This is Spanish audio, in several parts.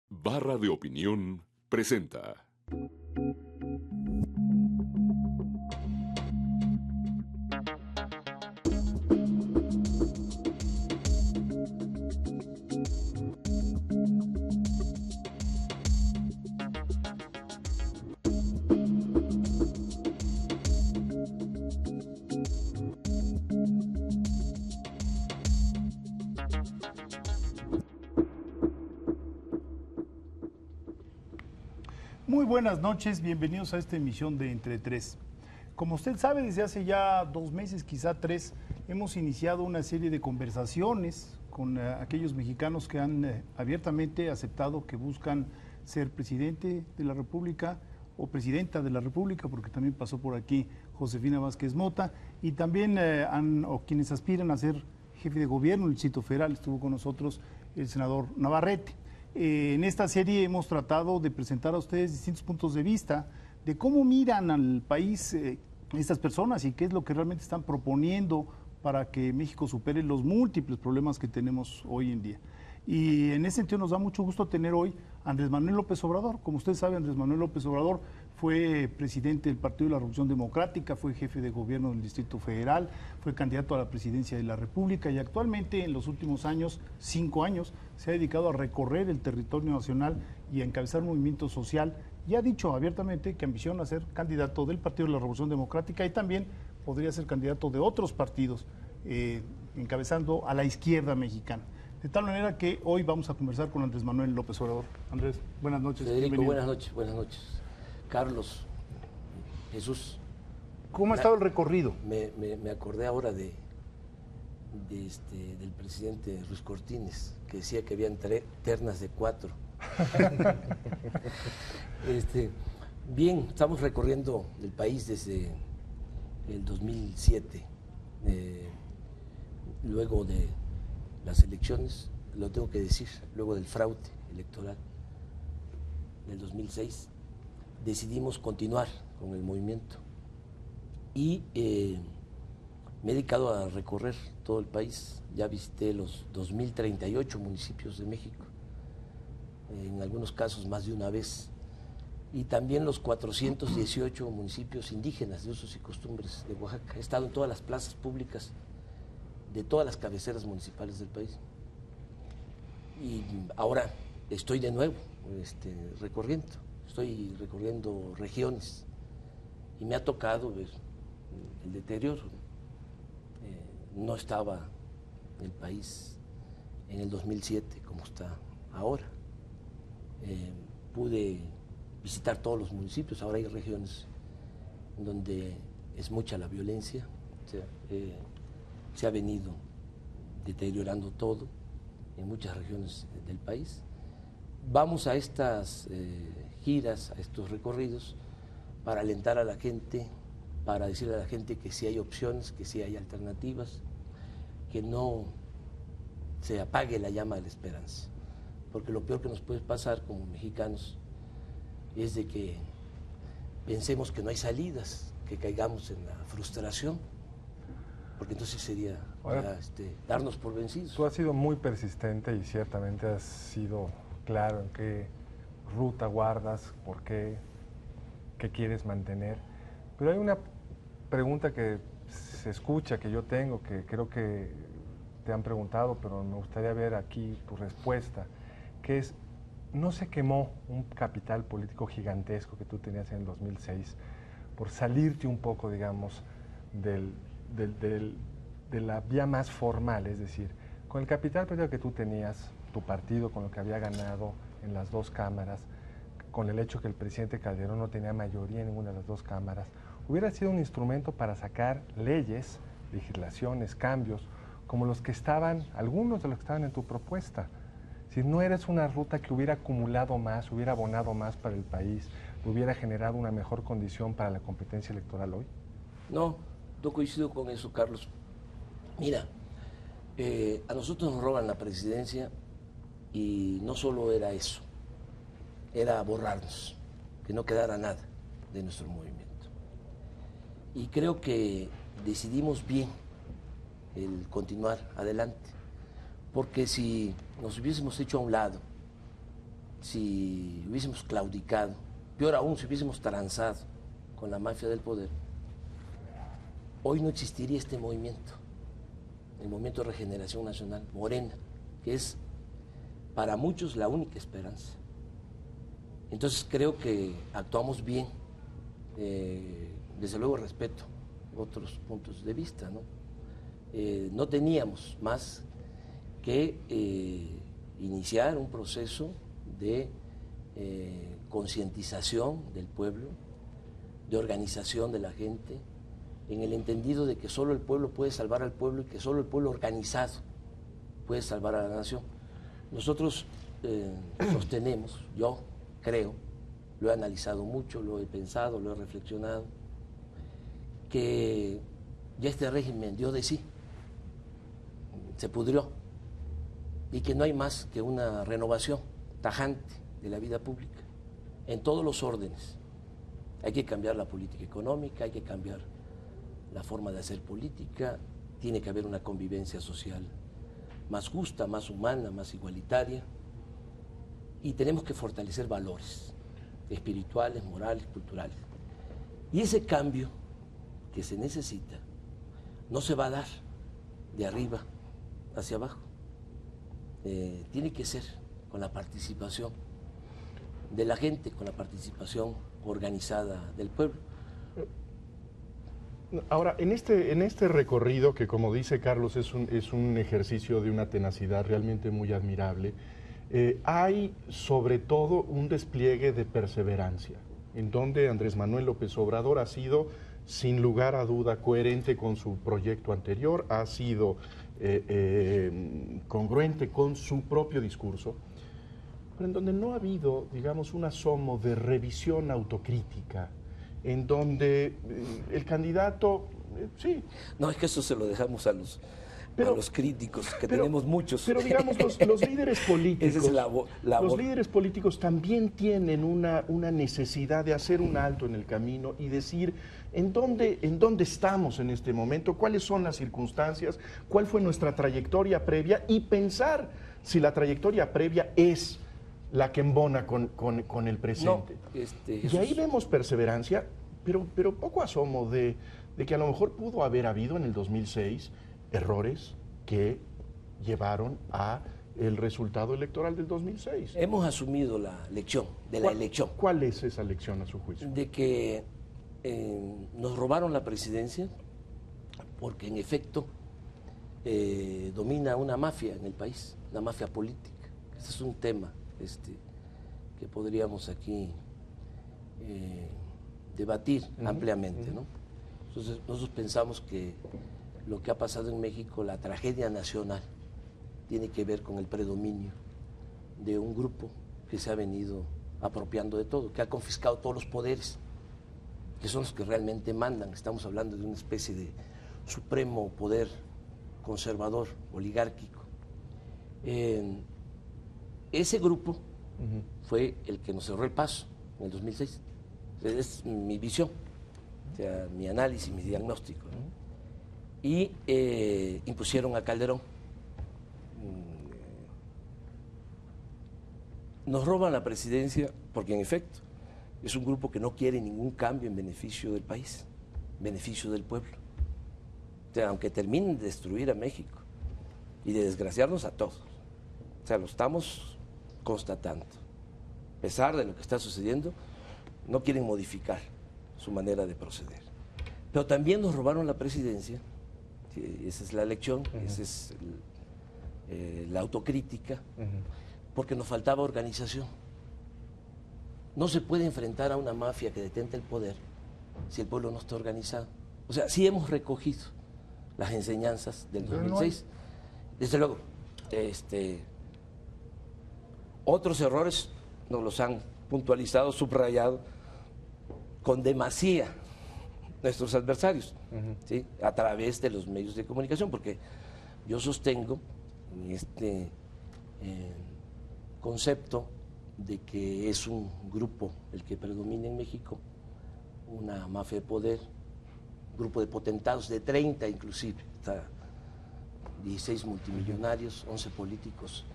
Barra de Opinión presenta. Muy buenas noches, bienvenidos a esta emisión de Entre Tres. Como usted sabe, desde hace ya 2 meses, quizá 3, hemos iniciado una serie de conversaciones con aquellos mexicanos que han abiertamente aceptado que buscan ser presidente de la República o presidenta de la República, porque también pasó por aquí Josefina Vázquez Mota, y también quienes aspiran a ser jefe de gobierno en el Distrito Federal. Estuvo con nosotros el senador Navarrete. En esta serie hemos tratado de presentar a ustedes distintos puntos de vista de cómo miran al país estas personas y qué es lo que realmente están proponiendo para que México supere los múltiples problemas que tenemos hoy en día. Y en ese sentido nos da mucho gusto tener hoy a Andrés Manuel López Obrador. Como usted sabe, Andrés Manuel López Obrador fue presidente del Partido de la Revolución Democrática, fue jefe de gobierno del Distrito Federal, fue candidato a la presidencia de la República y actualmente en los últimos años, 5 años, se ha dedicado a recorrer el territorio nacional y a encabezar un movimiento social y ha dicho abiertamente que ambiciona ser candidato del Partido de la Revolución Democrática y también podría ser candidato de otros partidos, encabezando a la izquierda mexicana. De tal manera que hoy vamos a conversar con Andrés Manuel López Obrador. Andrés, buenas noches. Federico, bienvenido. buenas noches. Carlos, Jesús. ¿Cómo ha estado el recorrido? Me acordé ahora del presidente Ruiz Cortines, que decía que habían ternas de 4. Bien, estamos recorriendo el país desde el 2007, luego de las elecciones, lo tengo que decir, luego del fraude electoral del 2006, decidimos continuar con el movimiento y me he dedicado a recorrer todo el país. Ya visité los 2038 municipios de México, en algunos casos más de una vez, y también los 418 municipios indígenas de usos y costumbres de Oaxaca. He estado en todas las plazas públicas de todas las cabeceras municipales del país. Y ahora estoy de nuevo estoy recorriendo regiones y me ha tocado ver el deterioro. No estaba el país en el 2007 como está ahora. Pude visitar todos los municipios, ahora hay regiones donde es mucha la violencia, se ha venido deteriorando todo en muchas regiones del país. Vamos a estas giras, a estos recorridos, para alentar a la gente, para decirle a la gente que sí hay opciones, que sí hay alternativas, que no se apague la llama de la esperanza, porque lo peor que nos puede pasar como mexicanos es de que pensemos que no hay salidas, que caigamos en la frustración, porque entonces sería darnos por vencidos. Tú has sido muy persistente y ciertamente has sido claro en qué ruta guardas, por qué quieres mantener. Pero hay una pregunta que se escucha, que yo tengo, que creo que te han preguntado, pero me gustaría ver aquí tu respuesta, que es, ¿no se quemó un capital político gigantesco que tú tenías en el 2006 por salirte un poco, digamos, de la vía más formal? Es decir, con el capital político que tú tenías, tu partido, con lo que había ganado en las 2 cámaras, con el hecho que el presidente Calderón no tenía mayoría en ninguna de las 2 cámaras, hubiera sido un instrumento para sacar leyes, legislaciones, cambios, como los que estaban, algunos de los que estaban en tu propuesta. Si no eres una ruta que hubiera acumulado más, hubiera abonado más para el país, hubiera generado una mejor condición para la competencia electoral hoy. No coincido con eso, Carlos. Mira, a nosotros nos roban la presidencia y no solo era eso, era borrarnos, que no quedara nada de nuestro movimiento. Y creo que decidimos bien el continuar adelante, porque si nos hubiésemos hecho a un lado, si hubiésemos claudicado, peor aún si hubiésemos transado con la mafia del poder, hoy no existiría este movimiento, el Movimiento de Regeneración Nacional, Morena, que es para muchos la única esperanza. Entonces creo que actuamos bien, desde luego respeto otros puntos de vista, ¿no? No teníamos más que iniciar un proceso de concientización del pueblo, de organización de la gente, en el entendido de que solo el pueblo puede salvar al pueblo y que solo el pueblo organizado puede salvar a la nación. Nosotros sostenemos, yo creo, lo he analizado mucho, lo he pensado, lo he reflexionado, que ya este régimen dio de sí, se pudrió, y que no hay más que una renovación tajante de la vida pública, en todos los órdenes. Hay que cambiar la política económica, hay que cambiar la forma de hacer política, tiene que haber una convivencia social más justa, más humana, más igualitaria, y tenemos que fortalecer valores espirituales, morales, culturales. Y ese cambio que se necesita no se va a dar de arriba hacia abajo. Tiene que ser con la participación de la gente, con la participación organizada del pueblo. Ahora, en este recorrido, que como dice Carlos, es un ejercicio de una tenacidad realmente muy admirable, hay sobre todo un despliegue de perseverancia, en donde Andrés Manuel López Obrador ha sido, sin lugar a duda, coherente con su proyecto anterior, ha sido congruente con su propio discurso, pero en donde no ha habido, digamos, un asomo de revisión autocrítica, en donde el candidato, sí. No, es que eso se lo dejamos a los críticos, que tenemos muchos. Pero digamos, los líderes políticos, esa es los líderes políticos también tienen una necesidad de hacer un alto en el camino y decir en dónde estamos en este momento, cuáles son las circunstancias, cuál fue nuestra trayectoria previa y pensar si la trayectoria previa es la que embona con el presente. No, y ahí vemos perseverancia, pero poco asomo de que a lo mejor pudo haber habido en el 2006 errores que llevaron a el resultado electoral del 2006. Hemos asumido la lección de la elección. ¿Cuál es esa lección a su juicio? De que nos robaron la presidencia porque en efecto domina una mafia en el país, una mafia política. Ese es un tema que podríamos aquí debatir ampliamente, ¿no? Entonces nosotros pensamos que lo que ha pasado en México, la tragedia nacional, tiene que ver con el predominio de un grupo que se ha venido apropiando de todo, que ha confiscado todos los poderes, que son los que realmente mandan. Estamos hablando de una especie de supremo poder conservador, oligárquico. Ese grupo fue el que nos cerró el paso en el 2006. Es mi visión, o sea, mi análisis, mi diagnóstico, ¿no? Y impusieron a Calderón. Nos roban la presidencia porque en efecto es un grupo que no quiere ningún cambio en beneficio del país, en beneficio del pueblo. O sea, aunque terminen de destruir a México y de desgraciarnos a todos, o sea, lo estamos constatando. A pesar de lo que está sucediendo, no quieren modificar su manera de proceder. Pero también nos robaron la presidencia. Esa es la lección, esa es la autocrítica, porque nos faltaba organización. No se puede enfrentar a una mafia que detenta el poder si el pueblo no está organizado. O sea, sí hemos recogido las enseñanzas del 2006. Desde luego, otros errores nos los han puntualizado, subrayado con demasía nuestros adversarios, ¿sí? A través de los medios de comunicación, porque yo sostengo en este concepto de que es un grupo el que predomina en México, una mafia de poder, un grupo de potentados, de 30 inclusive, hasta 16 multimillonarios, 11 políticos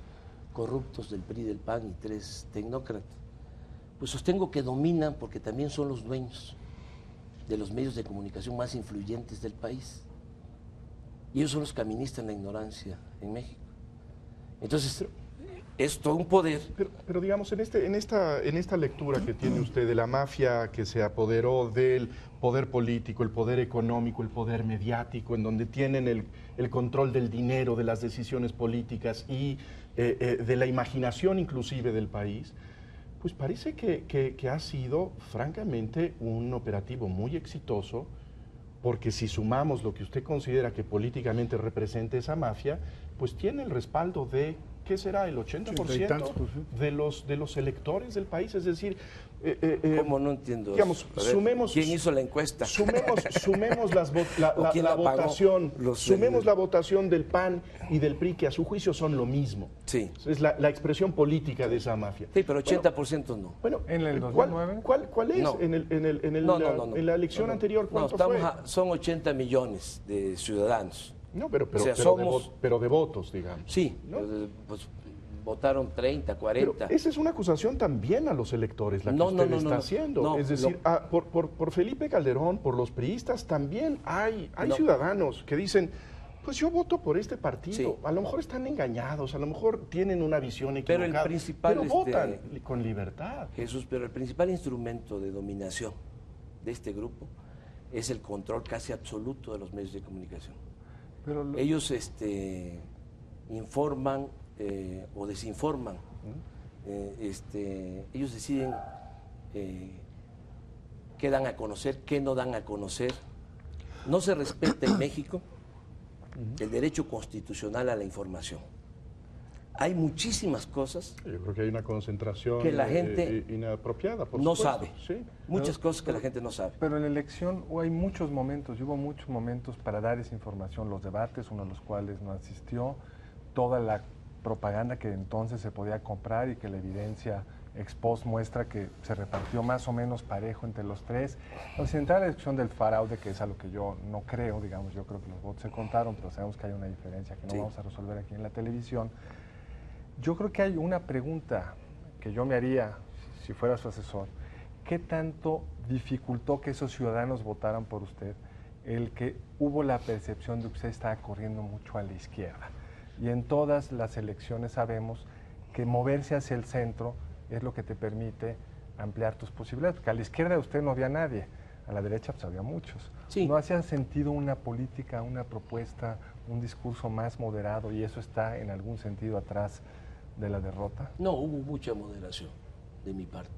corruptos del PRI, del PAN y 3 tecnócratas. Pues sostengo que dominan porque también son los dueños de los medios de comunicación más influyentes del país. Y ellos son los que administran la ignorancia en México. Entonces, es todo un poder. Pero digamos, en esta lectura que tiene usted de la mafia que se apoderó del poder político, el poder económico, el poder mediático, en donde tienen el control del dinero, de las decisiones políticas y de la imaginación inclusive del país, pues parece que ha sido francamente un operativo muy exitoso, porque si sumamos lo que usted considera que políticamente representa esa mafia, pues tiene el respaldo de, ¿qué será? El 80% de los electores del país. Es decir, ¿cómo? No entiendo. Digamos, sumemos, ¿quién hizo la encuesta? Sumemos la votación, sumemos la votación del PAN y del PRI, que a su juicio son lo mismo. Sí. Es la expresión política de esa mafia. Sí, pero 80% no. Bueno, ¿en el 2009? ¿Cuál es? No. En la elección anterior, ¿cuánto fue? Son 80 millones de ciudadanos. No, pero O sea, somos... de votos, digamos. Sí, ¿no? pues votaron 30, 40. Pero esa es una acusación también a los electores, la que usted está haciendo. No, es decir, por Felipe Calderón, por los priistas, también hay ciudadanos que dicen, pues yo voto por este partido. Sí. A lo mejor están engañados, a lo mejor tienen una visión equivocada, Pero el principal, pero votan con libertad. Jesús, pero el principal instrumento de dominación de este grupo es el control casi absoluto de los medios de comunicación. Pero ellos informan o desinforman. Ellos deciden qué dan a conocer, qué no dan a conocer. No se respeta en México el derecho constitucional a la información. Hay muchísimas cosas. Yo creo que hay una concentración que la gente inapropiada, por no supuesto. sabe. Sí. Muchas cosas que la gente no sabe. Pero en la elección hay muchos momentos, y hubo muchos momentos para dar esa información, los debates, uno de los cuales no asistió, toda la propaganda que entonces se podía comprar y que la evidencia ex post muestra que se repartió más o menos parejo entre los tres. Entonces, entrar a la discusión del fraude, que es a lo que yo no creo, digamos, yo creo que los votos se contaron, pero sabemos que hay una diferencia que no vamos a resolver aquí en la televisión. Yo creo que hay una pregunta que yo me haría si fuera su asesor. ¿Qué tanto dificultó que esos ciudadanos votaran por usted el que hubo la percepción de que usted estaba corriendo mucho a la izquierda? Y en todas las elecciones sabemos que moverse hacia el centro es lo que te permite ampliar tus posibilidades, porque a la izquierda de usted no había nadie, a la derecha pues había muchos. Sí. ¿No hacía sentido una política, una propuesta, un discurso más moderado y eso está en algún sentido atrás de la derrota? No, hubo mucha moderación de mi parte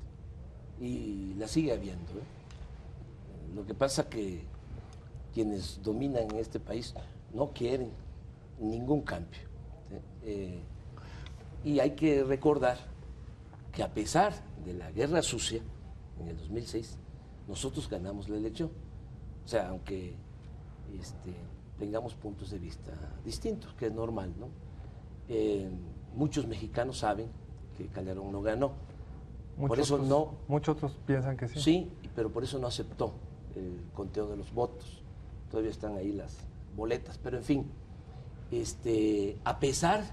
y la sigue habiendo. Lo que pasa que quienes dominan en este país no quieren ningún cambio. Y hay que recordar que a pesar de la guerra sucia en el 2006, nosotros ganamos la elección. O sea, aunque tengamos puntos de vista distintos, que es normal, ¿no? Muchos mexicanos saben que Calderón no ganó. Por eso no. Muchos otros piensan que sí. Sí, pero por eso no aceptó el conteo de los votos. Todavía están ahí las boletas, pero en fin, a pesar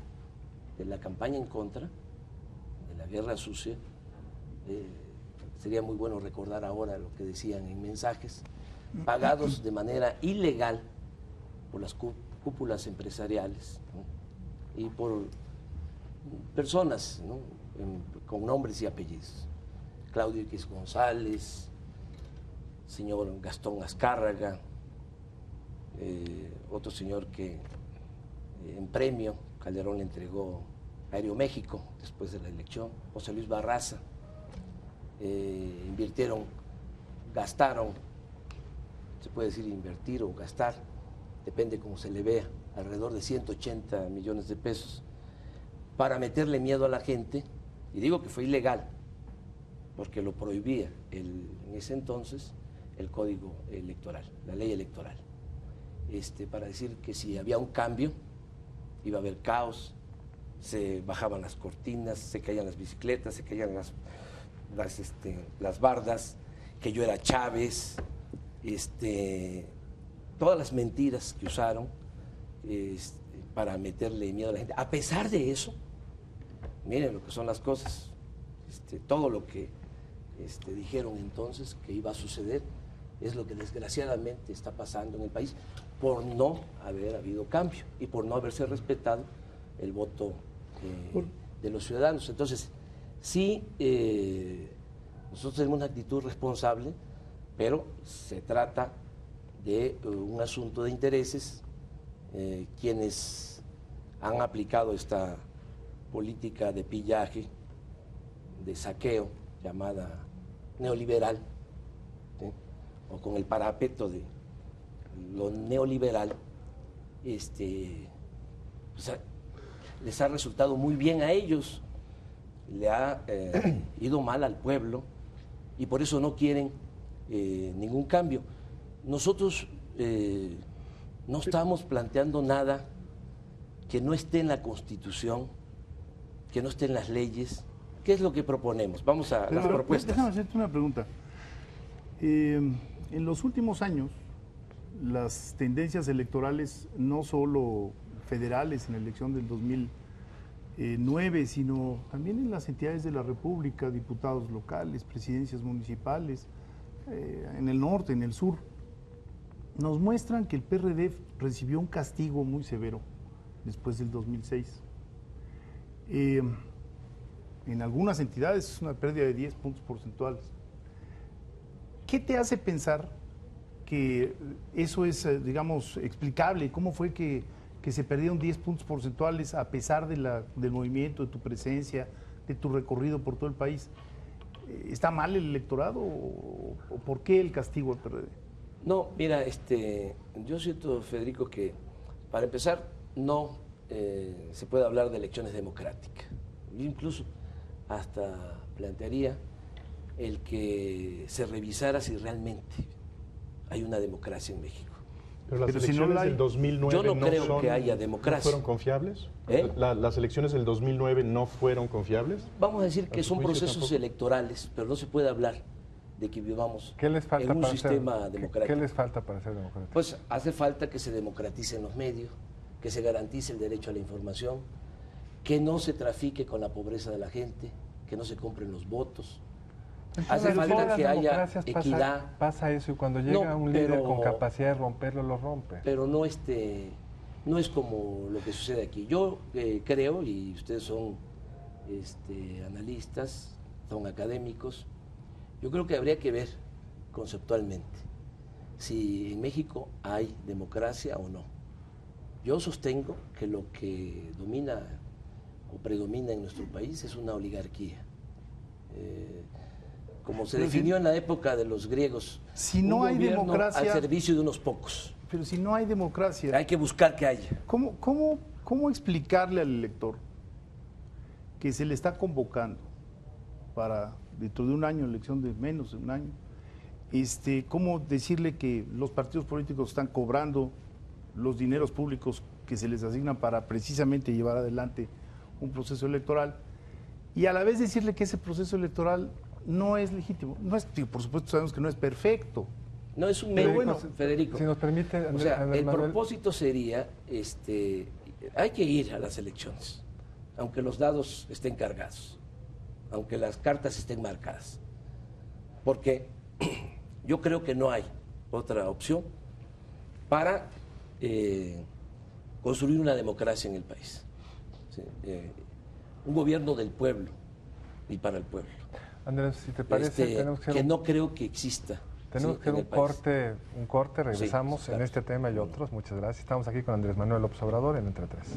de la campaña en contra de la guerra sucia, sería muy bueno recordar ahora lo que decían en mensajes, pagados de manera ilegal por las cúpulas empresariales, ¿no? Y por personas, ¿no? Con nombres y apellidos. Claudio X González, señor Gastón Azcárraga, otro señor que en premio Calderón le entregó a Aeroméxico después de la elección, José Luis Barraza. Gastaron, se puede decir invertir o gastar, depende cómo se le vea, alrededor de 180 millones de pesos para meterle miedo a la gente, y digo que fue ilegal, porque lo prohibía en ese entonces el código electoral, la ley electoral, para decir que si había un cambio iba a haber caos, se bajaban las cortinas, se caían las bicicletas, se caían las bardas, que yo era Chávez, todas las mentiras que usaron para meterle miedo a la gente. A pesar de eso, miren lo que son las cosas. Todo lo que dijeron entonces que iba a suceder es lo que desgraciadamente está pasando en el país por no haber habido cambio y por no haberse respetado el voto de los ciudadanos. Entonces, sí, nosotros tenemos una actitud responsable, pero se trata de un asunto de intereses. Quienes han aplicado esta política de pillaje, de saqueo, llamada neoliberal, ¿sí? O con el parapeto de lo neoliberal, pues, les ha resultado muy bien a ellos, le ha ido mal al pueblo y por eso no quieren ningún cambio. Nosotros no estamos planteando nada que no esté en la Constitución, que no esté en las leyes. ¿Qué es lo que proponemos? Vamos a las propuestas. Déjame hacerte una pregunta. En los últimos años, las tendencias electorales, no solo federales en la elección del 2009, sino también en las entidades de la República, diputados locales, presidencias municipales, en el norte, en el sur, nos muestran que el PRD recibió un castigo muy severo después del 2006. En algunas entidades es una pérdida de 10 puntos porcentuales. ¿Qué te hace pensar que eso es, digamos, explicable? ¿Cómo fue que se perdieron 10 puntos porcentuales a pesar del movimiento, de tu presencia, de tu recorrido por todo el país? ¿Está mal el electorado o por qué el castigo al PRD? No, mira, yo siento, Federico, que para empezar no se puede hablar de elecciones democráticas. Yo incluso hasta plantearía el que se revisara si realmente hay una democracia en México. Pero las Pero si elecciones no la hay, del 2009 yo no creo que haya democracia. ¿No fueron confiables? ¿Las elecciones del 2009 no fueron confiables? Vamos a decir que ¿A tu son juicio procesos tampoco? electorales, pero no se puede hablar de que vivamos ¿Qué les falta en un para sistema ser, democrático. ¿Qué les falta para ser democrático? Pues hace falta que se democraticen los medios, que se garantice el derecho a la información, que no se trafique con la pobreza de la gente, que no se compren los votos. Hace Pero falta todas las que haya democracias equidad. Pasa eso y cuando llega un líder pero- con capacidad de romperlo, lo rompe. Pero no no es como lo que sucede aquí. Yo creo, y ustedes son analistas, son académicos, yo creo que habría que ver conceptualmente si en México hay democracia o no. Yo sostengo que lo que domina o predomina en nuestro país es una oligarquía. Como se Pero definió en la época de los griegos, Si no un hay gobierno democracia- al servicio de unos pocos. Pero si no hay democracia, Hay que buscar que haya. ¿cómo explicarle al elector que se le está convocando para dentro de un año, elección de menos de un año? ¿Cómo decirle que los partidos políticos están cobrando los dineros públicos que se les asignan para precisamente llevar adelante un proceso electoral? Y a la vez decirle que ese proceso electoral no es legítimo. No es, por supuesto sabemos que no es perfecto. No es un Pero medio, bueno, Federico. Si nos permite, O sea, Andrés el Manuel, propósito sería, hay que ir a las elecciones, aunque los dados estén cargados, aunque las cartas estén marcadas, porque yo creo que no hay otra opción para construir una democracia en el país. ¿Sí? Un gobierno del pueblo y para el pueblo. Andrés, si te parece, tenemos que hacer no creo que exista. tenemos ¿sí? que en hacer el país. un corte, regresamos claro. en este tema y otros. Muchas gracias. Estamos aquí con Andrés Manuel López Obrador en Entre Tres.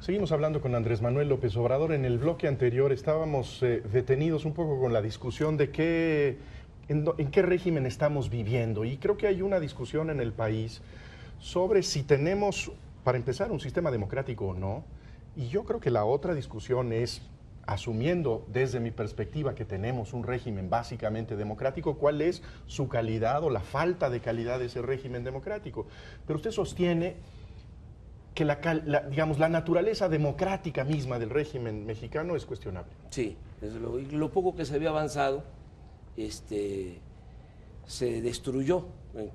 Seguimos hablando con Andrés Manuel López Obrador. En el bloque anterior estábamos detenidos un poco con la discusión de en qué régimen estamos viviendo. Y creo que hay una discusión en el país sobre si tenemos, para empezar, un sistema democrático o no. Y yo creo que la otra discusión es, asumiendo desde mi perspectiva que tenemos un régimen básicamente democrático, ¿cuál es su calidad o la falta de calidad de ese régimen democrático? Pero usted sostiene que digamos, la naturaleza democrática misma del régimen mexicano es cuestionable. Sí, desde luego. Y lo poco que se había avanzado se destruyó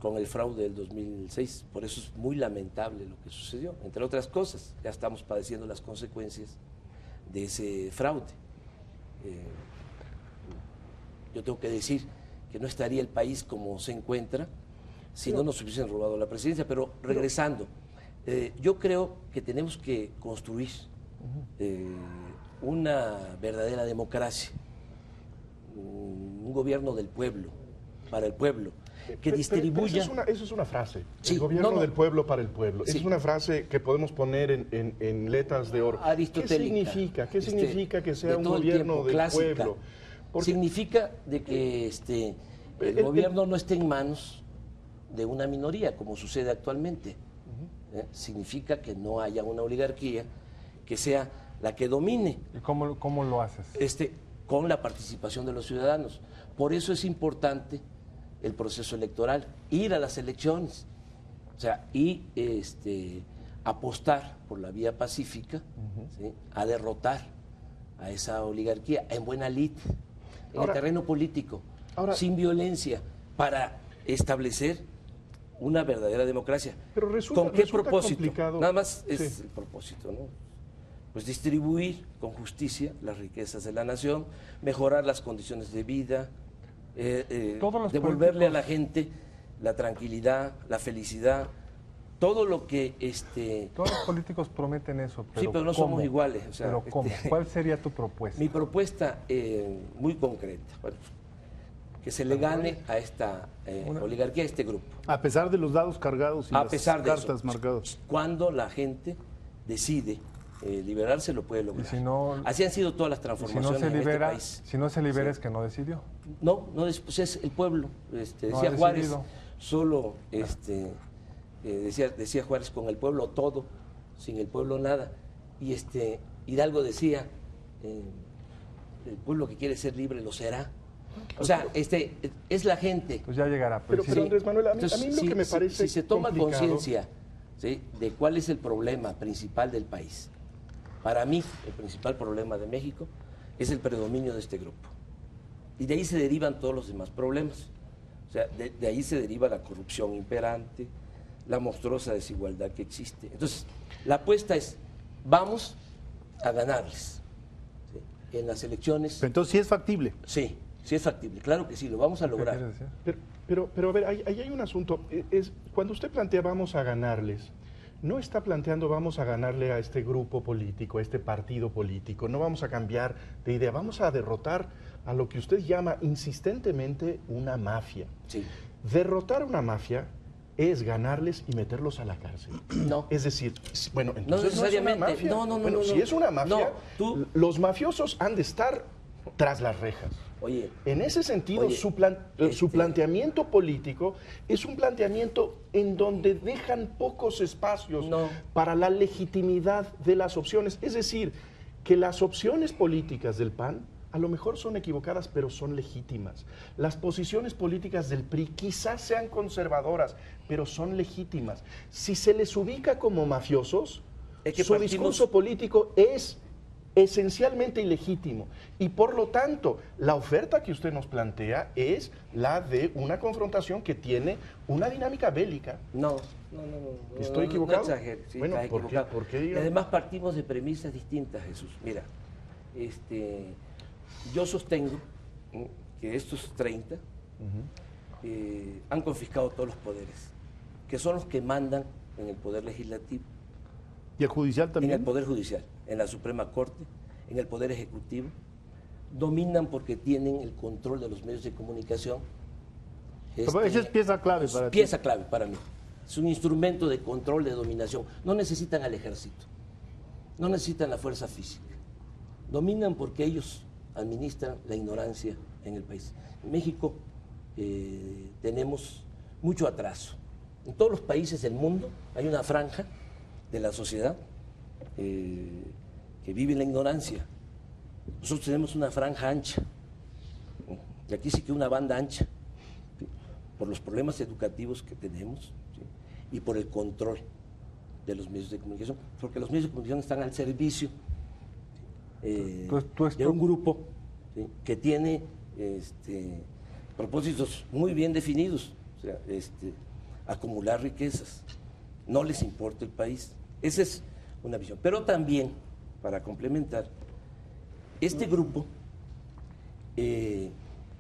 con el fraude del 2006. Por eso es muy lamentable lo que sucedió. Entre otras cosas, ya estamos padeciendo las consecuencias de ese fraude. Yo tengo que decir que no estaría el país como se encuentra si no nos hubiesen robado la presidencia. Pero regresando, yo creo que tenemos que construir una verdadera democracia, un gobierno del pueblo, para el pueblo, que distribuya... Eso es una frase, Sí, el gobierno no, no. del pueblo para el pueblo. Sí. Es una frase que podemos poner en letras de oro. ¿Qué Aristotélica. significa? ¿Qué significa que sea de un todo el gobierno tiempo, del clásica. pueblo? Porque Significa de que el gobierno no esté en manos de una minoría, como sucede actualmente. Significa que no haya una oligarquía que sea la que domine. ¿Y cómo lo haces? Con la participación de los ciudadanos. Por eso es importante el proceso electoral, ir a las elecciones, o sea, y apostar por la vía pacífica, ¿sí?, a derrotar a esa oligarquía en buena lid, en el terreno político, sin violencia, para establecer una verdadera democracia. Pero ¿Con qué resulta propósito? complicado. Nada más es Sí. el propósito, ¿no? Pues distribuir con justicia las riquezas de la nación, mejorar las condiciones de vida, Todos los devolverle políticos- a la gente la tranquilidad, la felicidad, todo lo que Todos los políticos prometen eso, pero sí, pero no ¿cómo? somos iguales. O sea, ¿Pero cómo? ¿Cuál sería tu propuesta? Mi propuesta muy concreta, bueno, que se le gane a esta oligarquía, a este grupo. A pesar de los dados cargados y A las pesar de cartas eso, marcadas. cuando la gente decide liberarse, lo puede lograr. Y si no- Así han sido todas las Si transformaciones no se en libera, este país. si no se libera es que no decidió. No, pues es el pueblo. No Decía ha Juárez, decidido. solo, decía Juárez, con el pueblo todo, sin el pueblo nada. Y Hidalgo decía, el pueblo que quiere ser libre lo será. O sea, es la gente. Pues ya llegará. Pero sí. Andrés Manuel, a mí Entonces, lo que me parece si se toma complicado- conciencia, ¿sí?, de cuál es el problema principal del país, para mí el principal problema de México es el predominio de este grupo. Y de ahí se derivan todos los demás problemas. O sea, de ahí se deriva la corrupción imperante, la monstruosa desigualdad que existe. Entonces, la apuesta es, vamos a ganarles, ¿sí?, en las elecciones. Pero entonces sí es factible. Sí, sí es factible, claro que sí, lo vamos a ¿Qué lograr. quieres decir? Pero a ver, ahí hay un asunto. Cuando usted plantea vamos a ganarles, no está planteando vamos a ganarle a este grupo político, a este partido político, no vamos a cambiar de idea, vamos a derrotar a lo que usted llama insistentemente una mafia. Sí. Derrotar una mafia es ganarles y meterlos a la cárcel. No. Es decir, bueno, entonces necesariamente. no es una mafia. No, Bueno, si es una mafia, No, tú- los mafiosos han de estar tras las rejas. Oye, En ese sentido, Oye, su planteamiento político es un planteamiento en donde dejan pocos espacios No. para la legitimidad de las opciones. Es decir, que las opciones políticas del PAN a lo mejor son equivocadas, pero son legítimas. Las posiciones políticas del PRI quizás sean conservadoras, pero son legítimas. Si se les ubica como mafiosos, Es que su partimos- discurso político es esencialmente ilegítimo y por lo tanto la oferta que usted nos plantea es la de una confrontación que tiene una dinámica bélica. no. ¿Estoy equivocado? No exageres, sí, Bueno, estás ¿por qué? equivocado. ¿Por qué, Y digamos? además partimos de premisas distintas, Jesús. Mira, yo sostengo que estos 30 han confiscado todos los poderes, que son los que mandan en el poder legislativo, Y el judicial en también. el poder judicial, en la Suprema Corte, en el poder ejecutivo. Dominan porque tienen el control de los medios de comunicación. Esa es pieza clave para ti. Pieza clave para mí. Es un instrumento de control, de dominación. No necesitan al ejército, no necesitan la fuerza física. Dominan porque ellos administran la ignorancia en el país. En México tenemos mucho atraso. En todos los países del mundo hay una franja de la sociedad que vive en la ignorancia. Nosotros tenemos una franja ancha, ¿no? Y aquí sí que una banda ancha, ¿sí?, por los problemas educativos que tenemos, ¿sí?, y por el control de los medios de comunicación, porque los medios de comunicación están al servicio de un grupo, ¿sí?, que tiene propósitos muy bien definidos, sea, acumular riquezas. No les importa el país. Esa es una visión. Pero también, para complementar, este grupo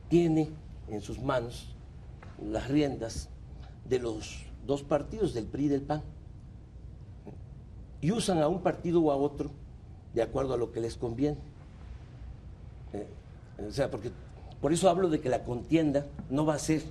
tiene en sus manos las riendas de los dos partidos, del PRI y del PAN, y usan a un partido o a otro de acuerdo a lo que les conviene. O sea, porque por eso hablo de que la contienda no va a ser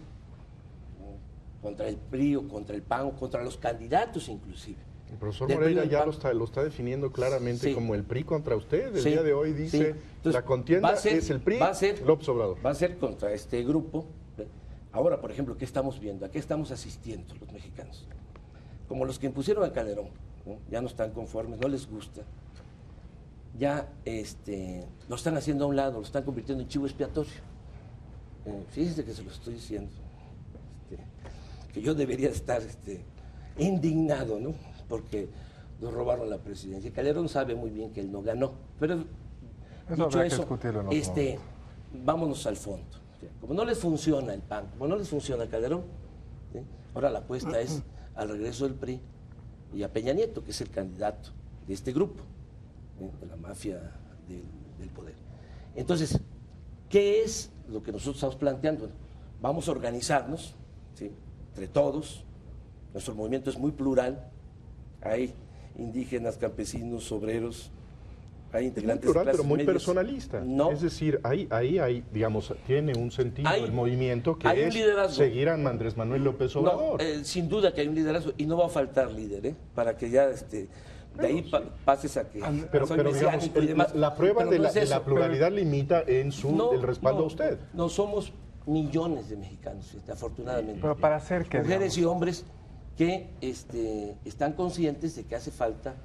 contra el PRI o contra el PAN o contra los candidatos inclusive. El profesor Del Moreira PRI ya PAN. lo está definiendo claramente Sí. como el PRI contra usted. El Sí, día de hoy sí. dice Entonces, la contienda va a ser- es el PRI, va a ser- López Obrador. Va a ser contra este grupo. Ahora, por ejemplo, ¿qué estamos viendo? ¿A qué estamos asistiendo los mexicanos? Como los que impusieron a Calderón, ¿no? Ya no están conformes, no les gusta. Ya lo están haciendo a un lado, lo están convirtiendo en chivo expiatorio. Fíjense que se lo estoy diciendo. Que yo debería estar indignado, ¿no? Porque nos robaron la presidencia. Calderón sabe muy bien que él no ganó. Pero dicho habrá que eso, discutirlo en otro momento. vámonos al fondo. Como no les funciona el PAN, como no les funciona Calderón, ¿sí? Ahora la apuesta es al regreso del PRI y a Peña Nieto, que es el candidato de este grupo, ¿sí? De la mafia del poder. Entonces, ¿qué es lo que nosotros estamos planteando? Vamos a organizarnos, ¿sí? Entre todos. Nuestro movimiento es muy plural. Hay indígenas, campesinos, obreros, hay Muy integrantes de plural, clases pero muy medias. personalista. No, Es decir, ahí, digamos, tiene un sentido Hay- el movimiento que hay un es liderazgo. seguir a Andrés Manuel López Obrador. no, sin duda que hay un liderazgo y no va a faltar líder, para que ya de ahí pases a que pero soy digamos, mesiánico y demás. la prueba Pero de no la, es de eso. la pluralidad limita en el respaldo a usted. No somos millones de mexicanos, afortunadamente. Pero para hacer que... Mujeres y hombres que están conscientes de que hace falta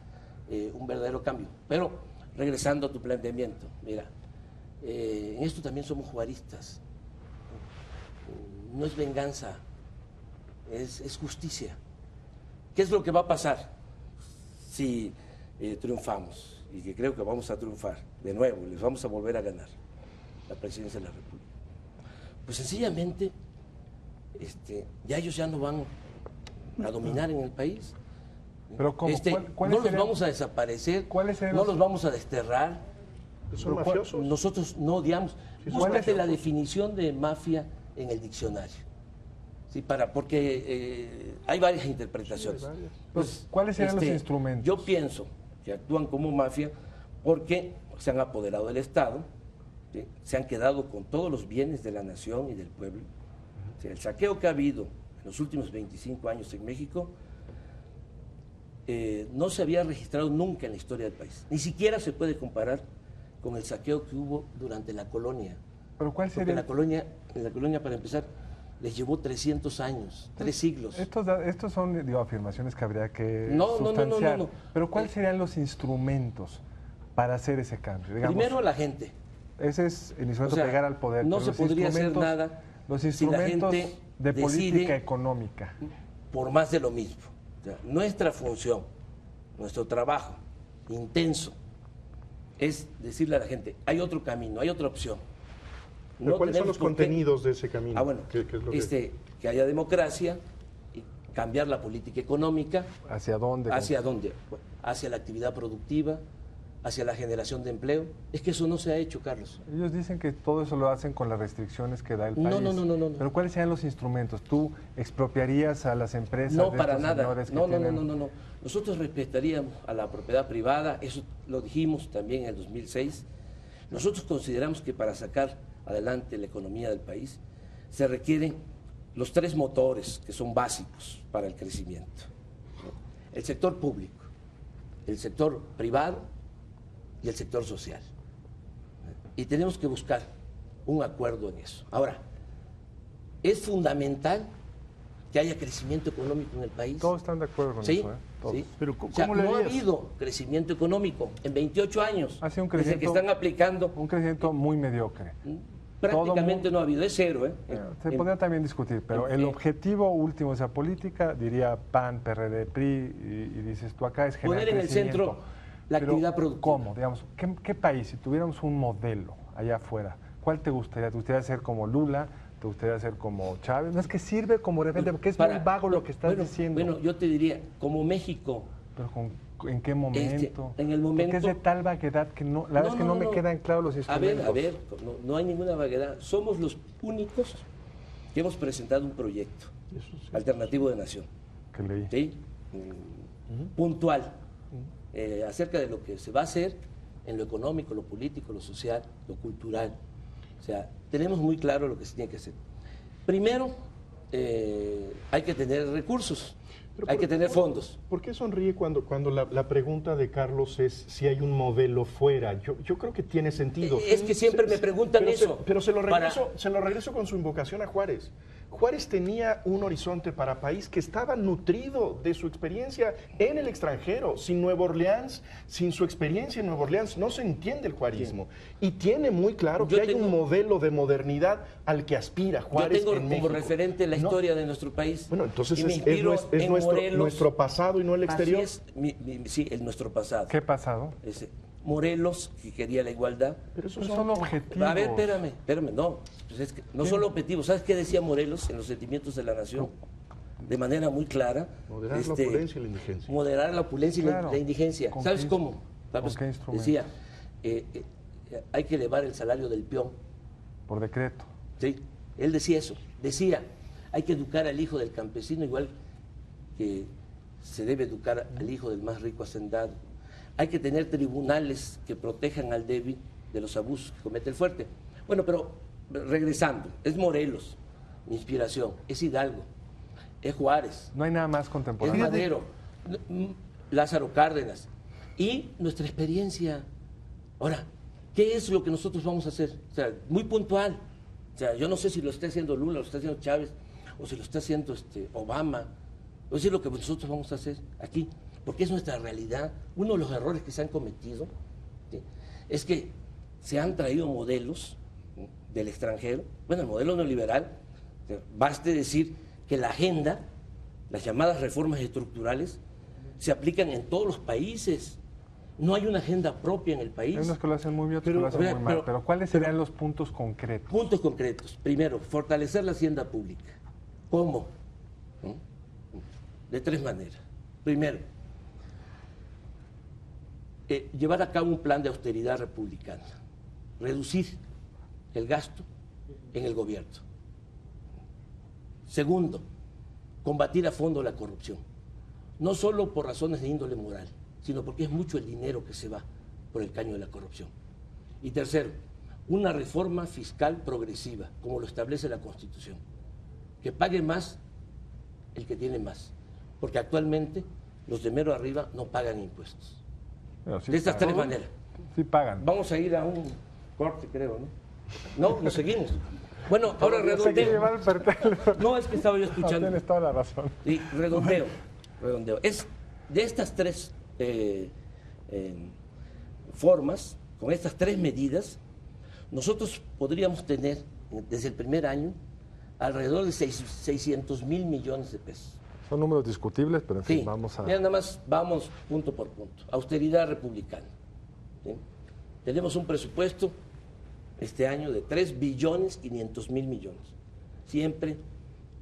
un verdadero cambio. Pero, regresando a tu planteamiento, mira, en esto también somos juaristas. No es venganza, es justicia. ¿Qué es lo que va a pasar si triunfamos? Y que creo que vamos a triunfar de nuevo, les vamos a volver a ganar la presidencia de la República. Pues sencillamente, ya ellos ya no van a dominar en el país. Pero ¿cómo? ¿Cuáles No los serían- vamos a desaparecer, ¿Cuáles serían no los- los vamos a desterrar. Son Pero mafiosos. Nosotros no odiamos. Sí, Búscate la definición de mafia en el diccionario. Sí, porque hay varias interpretaciones. Pues, ¿cuáles serían los instrumentos? Yo pienso que actúan como mafia porque se han apoderado del Estado, ¿sí? Se han quedado con todos los bienes de la nación y del pueblo. O sea, el saqueo que ha habido en los últimos 25 años en México no se había registrado nunca en la historia del país. Ni siquiera se puede comparar con el saqueo que hubo durante la colonia. ¿Pero cuál Porque sería? en la colonia, para empezar, les llevó 300 años, 3 siglos. Estos son, digo, afirmaciones que habría que No, sustanciar. no. Pero ¿cuáles serían los instrumentos para hacer ese cambio? Digamos, Primero la gente. ese es el instrumento O sea, llegar al poder. no pero se los podría hacer instrumentos- nada Los si la instrumentos gente de política decide- económica. Por más de lo mismo. O sea, nuestra función, nuestro trabajo intenso, es decirle a la gente, hay otro camino, hay otra opción. Pero ¿cuáles son los tenemos por qué- contenidos de ese camino? Bueno, ¿Qué es lo que haya democracia, y cambiar la política económica. ¿Hacia dónde? ¿Hacia dónde? Bueno, hacia la actividad productiva, hacia la generación de empleo. Es que eso no se ha hecho, Carlos. Ellos dicen que todo eso lo hacen con las restricciones que da el No, país. no. Pero ¿cuáles serían los instrumentos? ¿Tú expropiarías a las empresas No, de para estos nada. señores que No. tienen- Nosotros respetaríamos a la propiedad privada, eso lo dijimos también en el 2006. Nosotros consideramos que para sacar adelante la economía del país se requieren los 3 motores que son básicos para el crecimiento. El sector público, el sector privado y el sector social. Y tenemos que buscar un acuerdo en eso. Ahora, es fundamental que haya crecimiento económico en el país. Todos están de acuerdo con Sí, eso, ¿eh? Todos. sí. Pero O sea, ¿cómo le no ha harías? habido crecimiento económico en 28 años. Ha sido un desde que crecimiento- están aplicando, Un crecimiento muy mediocre. prácticamente mundo- no ha habido, es cero. Se podría también discutir, pero el objetivo último de esa política, diría PAN, PRD, PRI, y dices tú acá es generar Poner en el centro crecimiento. la Pero, actividad productiva. ¿cómo? Digamos, ¿qué país, si tuviéramos un modelo allá afuera, cuál te gustaría? ¿Te gustaría ser como Lula, ¿Te gustaría ser como Chávez? No es que sirve como referente, porque es muy vago lo que estás diciendo. Bueno, yo te diría, como México... Pero ¿en qué momento? En el momento... Porque es de tal vaguedad que no, la verdad es que no me quedan claros los instrumentos. A ver, no hay ninguna vaguedad. Somos los únicos que hemos presentado un proyecto alternativo de nación. Que leí. ¿Sí? Puntual. Acerca de lo que se va a hacer en lo económico, lo político, lo social, lo cultural. O sea, tenemos muy claro lo que se tiene que hacer. Primero, hay que tener recursos, hay que tener fondos. ¿Por qué sonríe cuando la pregunta de Carlos es si hay un modelo fuera? Yo creo que tiene sentido. Es que siempre me preguntan eso. Pero se lo regreso con su invocación a Juárez. Juárez tenía un horizonte para país que estaba nutrido de su experiencia en el extranjero. Sin Nueva Orleans, sin su experiencia en Nueva Orleans, no se entiende el juarismo. Y tiene muy claro que hay un modelo de modernidad al que aspira Juárez. Yo tengo en como México. referente la historia de nuestro país. Bueno, entonces es nuestro pasado y no el exterior. Así es, sí, nuestro pasado. ¿Qué pasado? Morelos, que quería la igualdad. Pero esos son objetivos. A ver, espérame, no. Pues es que no son objetivos. ¿Sabes qué decía Morelos en los sentimientos de la nación? De manera muy clara. Moderar la opulencia y la indigencia. Moderar la opulencia y la indigencia. ¿Sabes cómo? ¿Con qué instrumento? Decía, hay que elevar el salario del peón. Por decreto. Sí, él decía eso. Decía, hay que educar al hijo del campesino igual que se debe educar al hijo del más rico hacendado. Hay que tener tribunales que protejan al débil de los abusos que comete el fuerte. Bueno, pero regresando, es Morelos, mi inspiración, es Hidalgo, es Juárez. No hay nada más contemporáneo. Es Madero, Lázaro Cárdenas y nuestra experiencia. Ahora, ¿qué es lo que nosotros vamos a hacer? O sea, muy puntual. O sea, yo no sé si lo está haciendo Lula, lo está haciendo Chávez, o si lo está haciendo Obama. Eso es lo que nosotros vamos a hacer aquí, porque es nuestra realidad. Uno de los errores que se han cometido, ¿sí?, es que se han traído modelos, ¿sí?, del extranjero. Bueno, el modelo neoliberal, ¿sí?, baste decir que la agenda, las llamadas reformas estructurales, se aplican en todos los países. No hay una agenda propia en el país. Hay unos que lo hacen muy bien, otros que lo hacen muy mal. Pero ¿cuáles serían los puntos concretos? Puntos concretos. Primero, fortalecer la hacienda pública. ¿Cómo? ¿Sí? De tres maneras. Primero, llevar a cabo un plan de austeridad republicana. Reducir el gasto en el gobierno. Segundo, combatir a fondo la corrupción. No solo por razones de índole moral, sino porque es mucho el dinero que se va por el caño de la corrupción. Y tercero, una reforma fiscal progresiva, como lo establece la Constitución. Que pague más el que tiene más. Porque actualmente los de mero arriba no pagan impuestos. Sí de estas pagan. tres maneras. Sí pagan. Vamos a ir a un corte, creo, ¿no? No, nos seguimos. Bueno, ahora redondeo. No, es que estaba yo escuchando. No, tienes toda la razón. Sí, redondeo. Es de estas tres formas, con estas tres medidas, nosotros podríamos tener desde el primer año alrededor de 600,000 millones de pesos. Son números discutibles, pero en fin, Sí, vamos a... mira, nada más vamos punto por punto. Austeridad republicana. ¿Sí? Tenemos un presupuesto este año de 3.500.000 millones. Siempre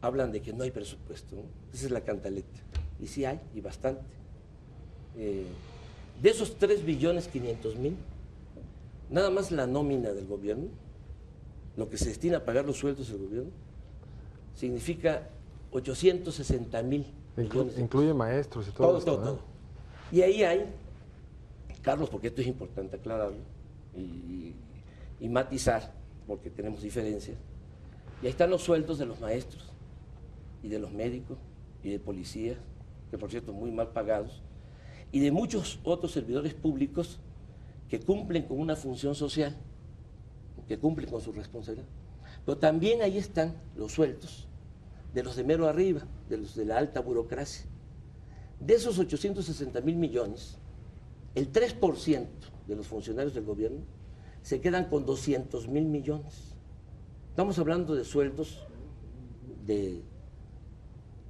hablan de que no hay presupuesto, ¿no? Esa es la cantaleta. Y sí hay, y bastante. De esos 3.500.000, nada más la nómina del gobierno, lo que se destina a pagar los sueldos del gobierno, significa 860,000 millones. Incluye maestros y todo esto, todo. Y ahí hay, Carlos, porque esto es importante aclararlo y matizar, porque tenemos diferencias, y ahí están los sueldos de los maestros y de los médicos y de policías, que por cierto muy mal pagados, y de muchos otros servidores públicos que cumplen con una función social, que cumplen con su responsabilidad. Pero también ahí están los sueldos de los de mero arriba, de los de la alta burocracia. De esos 860,000 millones, el 3% de los funcionarios del gobierno se quedan con 200,000 millones. Estamos hablando de sueldos de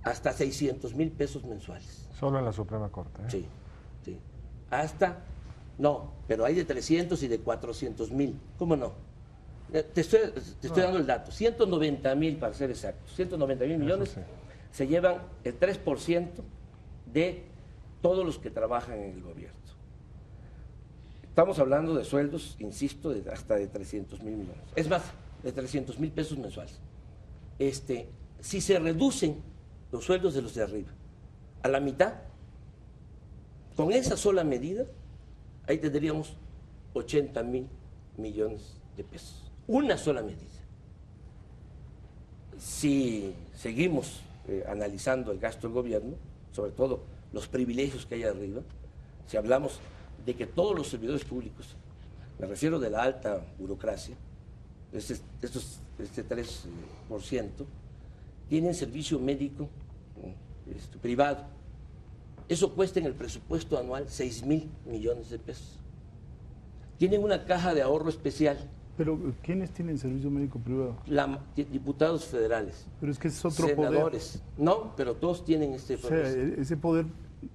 hasta 600,000 pesos mensuales. Solo en la Suprema Corte, ¿eh? Sí, sí. No, pero hay de 300 y de 400,000. ¿Cómo no? Te estoy dando el dato. 190.000 para ser exactos. 190.000 millones sí. se llevan el 3% de todos los que trabajan en el gobierno. Estamos hablando de sueldos, insisto, hasta de 300.000 millones. Es más, de 300.000 pesos mensuales. Si se reducen los sueldos de los de arriba a la mitad, con esa sola medida, ahí tendríamos 80.000 millones de pesos. Una sola medida. Si seguimos analizando el gasto del gobierno, sobre todo los privilegios que hay arriba, si hablamos de que todos los servidores públicos, me refiero de la alta burocracia, este 3%, tienen servicio médico privado. Eso cuesta en el presupuesto anual 6.000 millones de pesos. Tienen una caja de ahorro especial. Pero ¿quiénes tienen servicio médico privado? Diputados federales. Pero es que es otro senadores. No, pero todos tienen este poder. O sea, ese poder,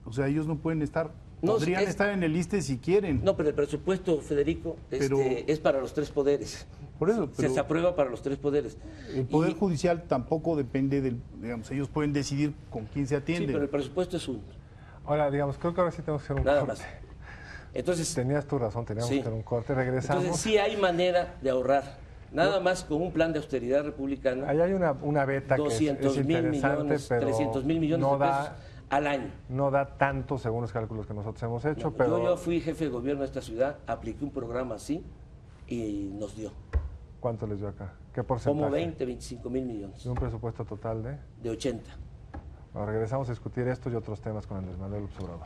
o sea, ellos no pueden estar, podrían estar en el ISSSTE si quieren. No, pero el presupuesto, Federico, es para los tres poderes. Por eso, se aprueba para los tres poderes. El Poder Judicial tampoco depende del, digamos, ellos pueden decidir con quién se atiende. Sí, pero el presupuesto es uno. Ahora, digamos, creo que ahora sí tenemos que hacer un Nada corte. Más. Entonces, tenías tu razón, teníamos que hacer un corte, regresamos. Entonces sí hay manera de ahorrar, nada más con un plan de austeridad republicana. Ahí hay una beta que es interesante, millones, pero 300.000 millones no de pesos al año. No da tanto según los cálculos que nosotros hemos hecho, No, pero... Yo fui jefe de gobierno de esta ciudad, apliqué un programa así y nos dio. ¿Cuánto les dio acá? ¿Qué porcentaje? Como 25.000 millones. ¿De un presupuesto total de? De 80. Bueno, regresamos a discutir esto y otros temas con Andrés Manuel López Obrador.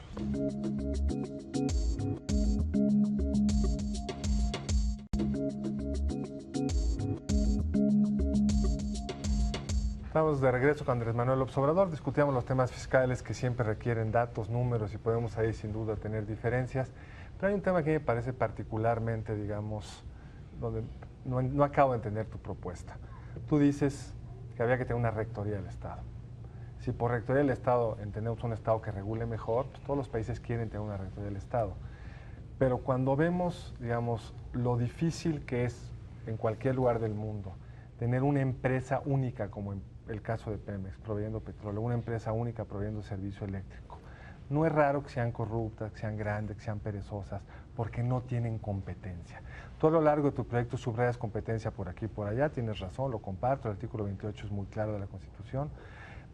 Estamos de regreso con Andrés Manuel López Obrador. Discutíamos los temas fiscales que siempre requieren datos, números y podemos ahí sin duda tener diferencias. Pero hay un tema que me parece particularmente, digamos, donde no acabo de entender tu propuesta. Tú dices que había que tener una rectoría del Estado. Si por rectoría del Estado entendemos un Estado que regule mejor, pues todos los países quieren tener una rectoría del Estado. Pero cuando vemos, digamos, lo difícil que es en cualquier lugar del mundo tener una empresa única, como en el caso de Pemex, proveyendo petróleo, una empresa única proveyendo servicio eléctrico, no es raro que sean corruptas, que sean grandes, que sean perezosas, porque no tienen competencia. Tú a lo largo de tu proyecto subrayas competencia por aquí y por allá, tienes razón, lo comparto, el artículo 28 es muy claro de la Constitución,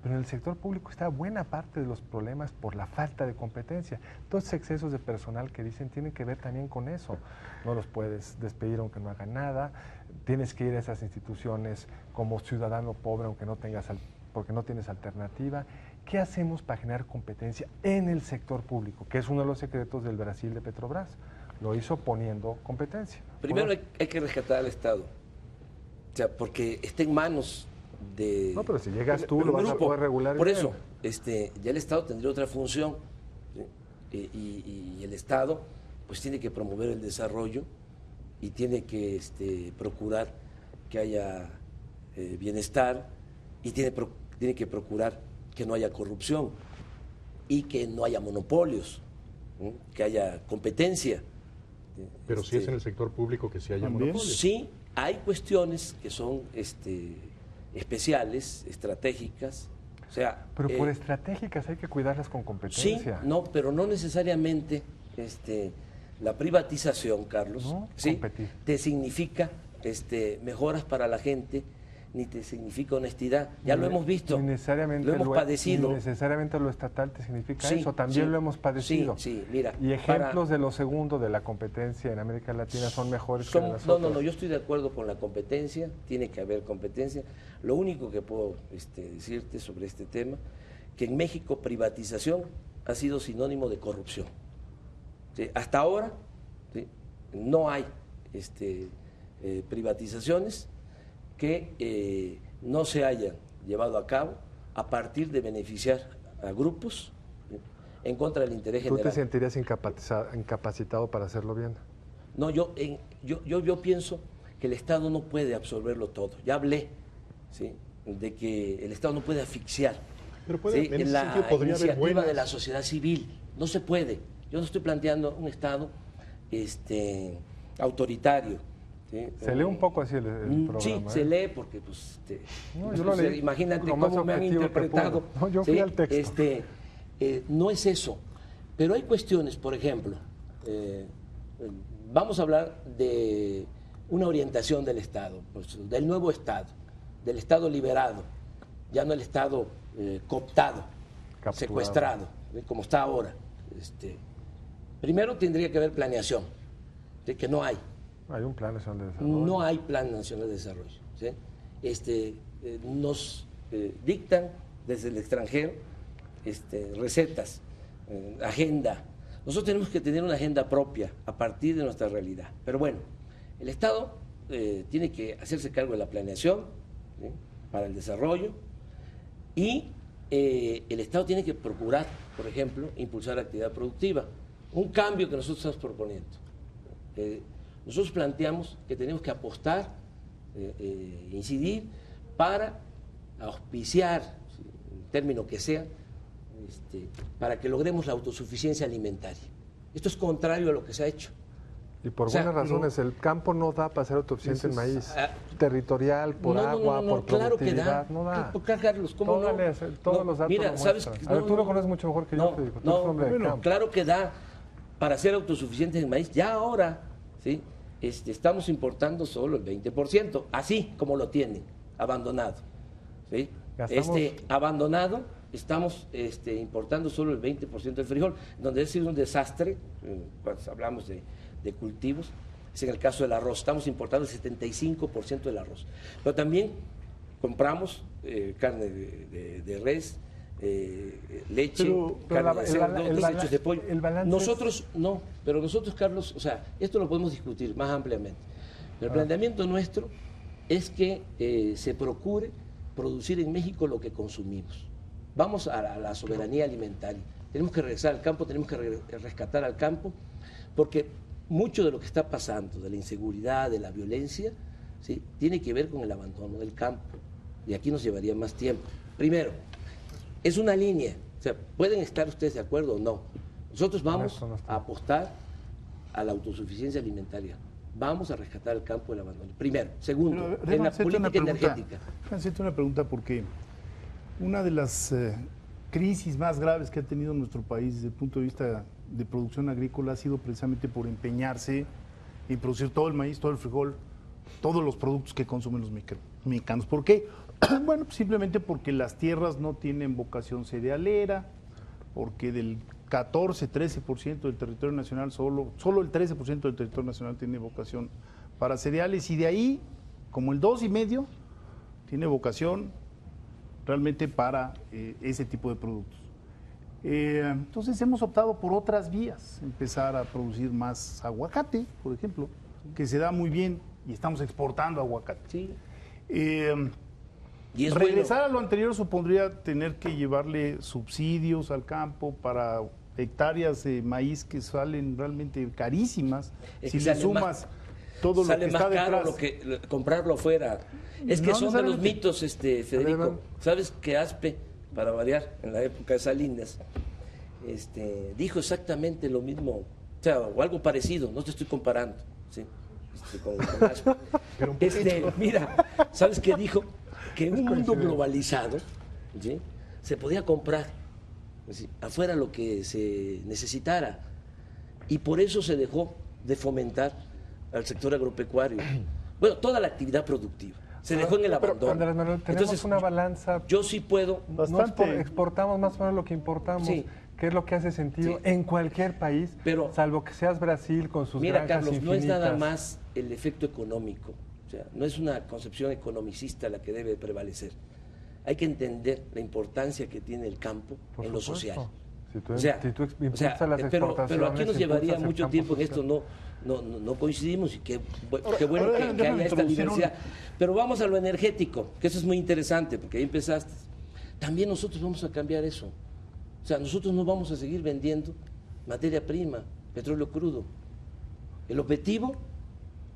pero en el sector público está buena parte de los problemas por la falta de competencia. Todos esos excesos de personal que dicen tienen que ver también con eso. No los puedes despedir aunque no hagan nada, tienes que ir a esas instituciones como ciudadano pobre porque no tienes alternativa. ¿Qué hacemos para generar competencia en el sector público? Que es uno de los secretos del Brasil de Petrobras. Lo hizo poniendo competencia. Primero hay que rescatar al Estado, o sea, porque está en manos de... No, pero si llegas tú lo vas a poder regular. Por eso, ya el Estado tendría otra función, ¿sí? Y el Estado pues tiene que promover el desarrollo y tiene que procurar que haya bienestar y tiene que procurar que no haya corrupción y que no haya monopolios, ¿sí? Que haya competencia. Pero si es en el sector público que sí haya monopolios. Sí, hay cuestiones que son especiales, estratégicas, o sea... Pero por estratégicas hay que cuidarlas con competencia. Sí, no, pero no necesariamente la privatización, Carlos, ¿no? ¿sí? Te significa mejoras para la gente, ni te significa honestidad. Ya lo hemos visto, lo hemos padecido. Ni necesariamente lo estatal te significa eso, también lo hemos padecido. Sí, mira. Y ejemplos de lo segundo de la competencia en América Latina son mejores que las otras. No, yo estoy de acuerdo con la competencia, tiene que haber competencia. Lo único que puedo decirte sobre este tema, que en México privatización ha sido sinónimo de corrupción. ¿Sí? Hasta ahora, ¿sí? No hay privatizaciones que no se hayan llevado a cabo a partir de beneficiar a grupos, ¿sí? En contra del interés general. ¿Tú te sentirías incapacitado para hacerlo bien? No, yo pienso que el Estado no puede absorberlo todo. Ya hablé, ¿sí? De que el Estado no puede asfixiar. Pero puede, ¿sí? en ese La sentido podría haber iniciativa de la sociedad civil. No se puede. Yo no estoy planteando un Estado autoritario, ¿sí? Se lee un poco así el programa. Sí, se lee porque, pues, No, yo lo leí imagínate lo más cómo me han objetivo que interpretado. pude. No, yo fui al texto. No es eso, pero hay cuestiones, por ejemplo, vamos a hablar de una orientación del Estado, pues, del nuevo Estado, del Estado liberado, ya no el Estado cooptado, Capturado. secuestrado, como está ahora. Primero tendría que haber planeación, de que no hay. Hay un plan nacional de desarrollo. No hay plan nacional de desarrollo. ¿Sí? Nos dictan desde el extranjero recetas, agenda. Nosotros tenemos que tener una agenda propia a partir de nuestra realidad. Pero bueno, el Estado tiene que hacerse cargo de la planeación, ¿sí?, para el desarrollo, y el Estado tiene que procurar, por ejemplo, impulsar la actividad productiva. Un cambio que nosotros estamos proponiendo. Nosotros planteamos que tenemos que apostar, incidir para auspiciar, el término que sea, para que logremos la autosuficiencia alimentaria. Esto es contrario a lo que se ha hecho. Y por O sea, buenas razones, el campo no da para ser autosuficiente en maíz. Ah, Territorial, por agua, por claro que da. productividad, no da. Carlos, ¿cómo no? Todos los datos mira, lo ¿sabes? muestran. A ver, tú lo conoces mucho mejor que yo, te digo. Tú eres hombre de campo. Claro que da para ser autosuficientes en maíz. Ya ahora, ¿sí?, estamos importando solo el 20%, así como lo tienen, abandonado. ¿Sí? Abandonado, estamos importando solo el 20% del frijol, donde ha sido un desastre, cuando hablamos de cultivos, es en el caso del arroz, estamos importando el 75% del arroz. Pero también compramos carne de res, leche, carne de cerdo, desechos de pollo. Nosotros no, pero nosotros, Carlos, o sea, esto lo podemos discutir más ampliamente. Pero el planteamiento nuestro es que se procure producir en México lo que consumimos. Vamos a la soberanía alimentaria. Tenemos que regresar al campo, tenemos que rescatar al campo, porque mucho de lo que está pasando, de la inseguridad, de la violencia, ¿sí?, tiene que ver con el abandono del campo. Y aquí nos llevaría más tiempo. Primero, es una línea. O sea, pueden estar ustedes de acuerdo o no. Nosotros vamos a apostar a la autosuficiencia alimentaria. Vamos a rescatar el campo del abandono. Primero. Segundo, en la política energética. Déjame hacerte una pregunta, porque una de las crisis más graves que ha tenido nuestro país desde el punto de vista de producción agrícola ha sido precisamente por empeñarse en producir todo el maíz, todo el frijol, todos los productos que consumen los mexicanos. ¿Por qué? Bueno, pues simplemente porque las tierras no tienen vocación cerealera, porque del 14-13% del territorio nacional, solo el 13% del territorio nacional tiene vocación para cereales, y de ahí, como el 2,5%, tiene vocación realmente para ese tipo de productos. Entonces hemos optado por otras vías, empezar a producir más aguacate, por ejemplo, que se da muy bien y estamos exportando aguacate. Sí. Y regresar a lo anterior supondría tener que llevarle subsidios al campo para hectáreas de maíz que salen realmente carísimas. Si le sumas todo lo que está detrás. Sale más caro comprarlo afuera. Es que son de los mitos, Federico. ¿Sabes que Aspe, para variar, en la época de Salinas, dijo exactamente lo mismo, o sea, o algo parecido, no te estoy comparando, ¿sí?, con Aspe. Pero mira, ¿sabes qué dijo? Que en un mundo globalizado, ¿sí?, se podía comprar, ¿sí?, afuera lo que se necesitara, y por eso se dejó de fomentar al sector agropecuario. Bueno, toda la actividad productiva se dejó en el abandono. Andrés Manuel, tenemos entonces una balanza. Yo sí puedo. Exportamos más o menos lo que importamos. Sí. ¿Qué es lo que hace sentido en cualquier país, salvo que seas Brasil con sus granjas Carlos, infinitas? No es nada más el efecto económico. O sea, no es una concepción economicista la que debe prevalecer. Hay que entender la importancia que tiene el campo en lo social. Pero aquí nos llevaría mucho tiempo en esto, no coincidimos, y qué bueno que haya esta diversidad. Pero vamos a lo energético, que eso es muy interesante, porque ahí empezaste. También nosotros vamos a cambiar eso. O sea, nosotros no vamos a seguir vendiendo materia prima, petróleo crudo. El objetivo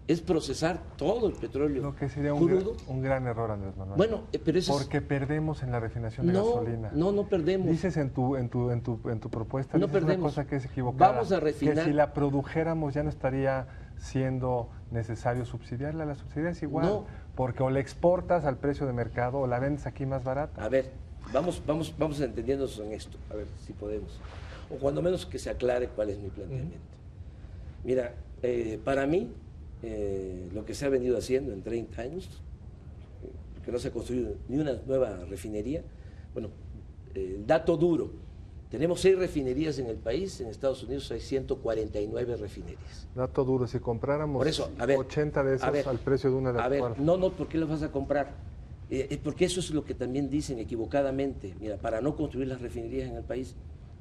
es procesar todo el petróleo Lo que sería crudo. un gran error, Andrés Manuel. Bueno, pero eso porque perdemos en la refinación de no, gasolina. no perdemos. Dices en tu propuesta, No dices una perdemos. cosa que es equivocada. Vamos a refinar. Que si la produjéramos ya no estaría siendo necesario subsidiarla. La subsidia es igual. No. Porque o la exportas al precio de mercado o la vendes aquí más barata. A ver, vamos entendiéndonos en esto, a ver si podemos. O cuando menos que se aclare cuál es mi planteamiento. Mira, para mí, lo que se ha venido haciendo en 30 años, que no se ha construido ni una nueva refinería, bueno, el dato duro, tenemos 6 refinerías en el país, en Estados Unidos hay 149 refinerías. Dato duro, si compráramos Por eso, a ver, 80 de esas al precio de una de A ver, actual. no, ¿por qué las vas a comprar? Porque eso es lo que también dicen equivocadamente. Mira, para no construir las refinerías en el país,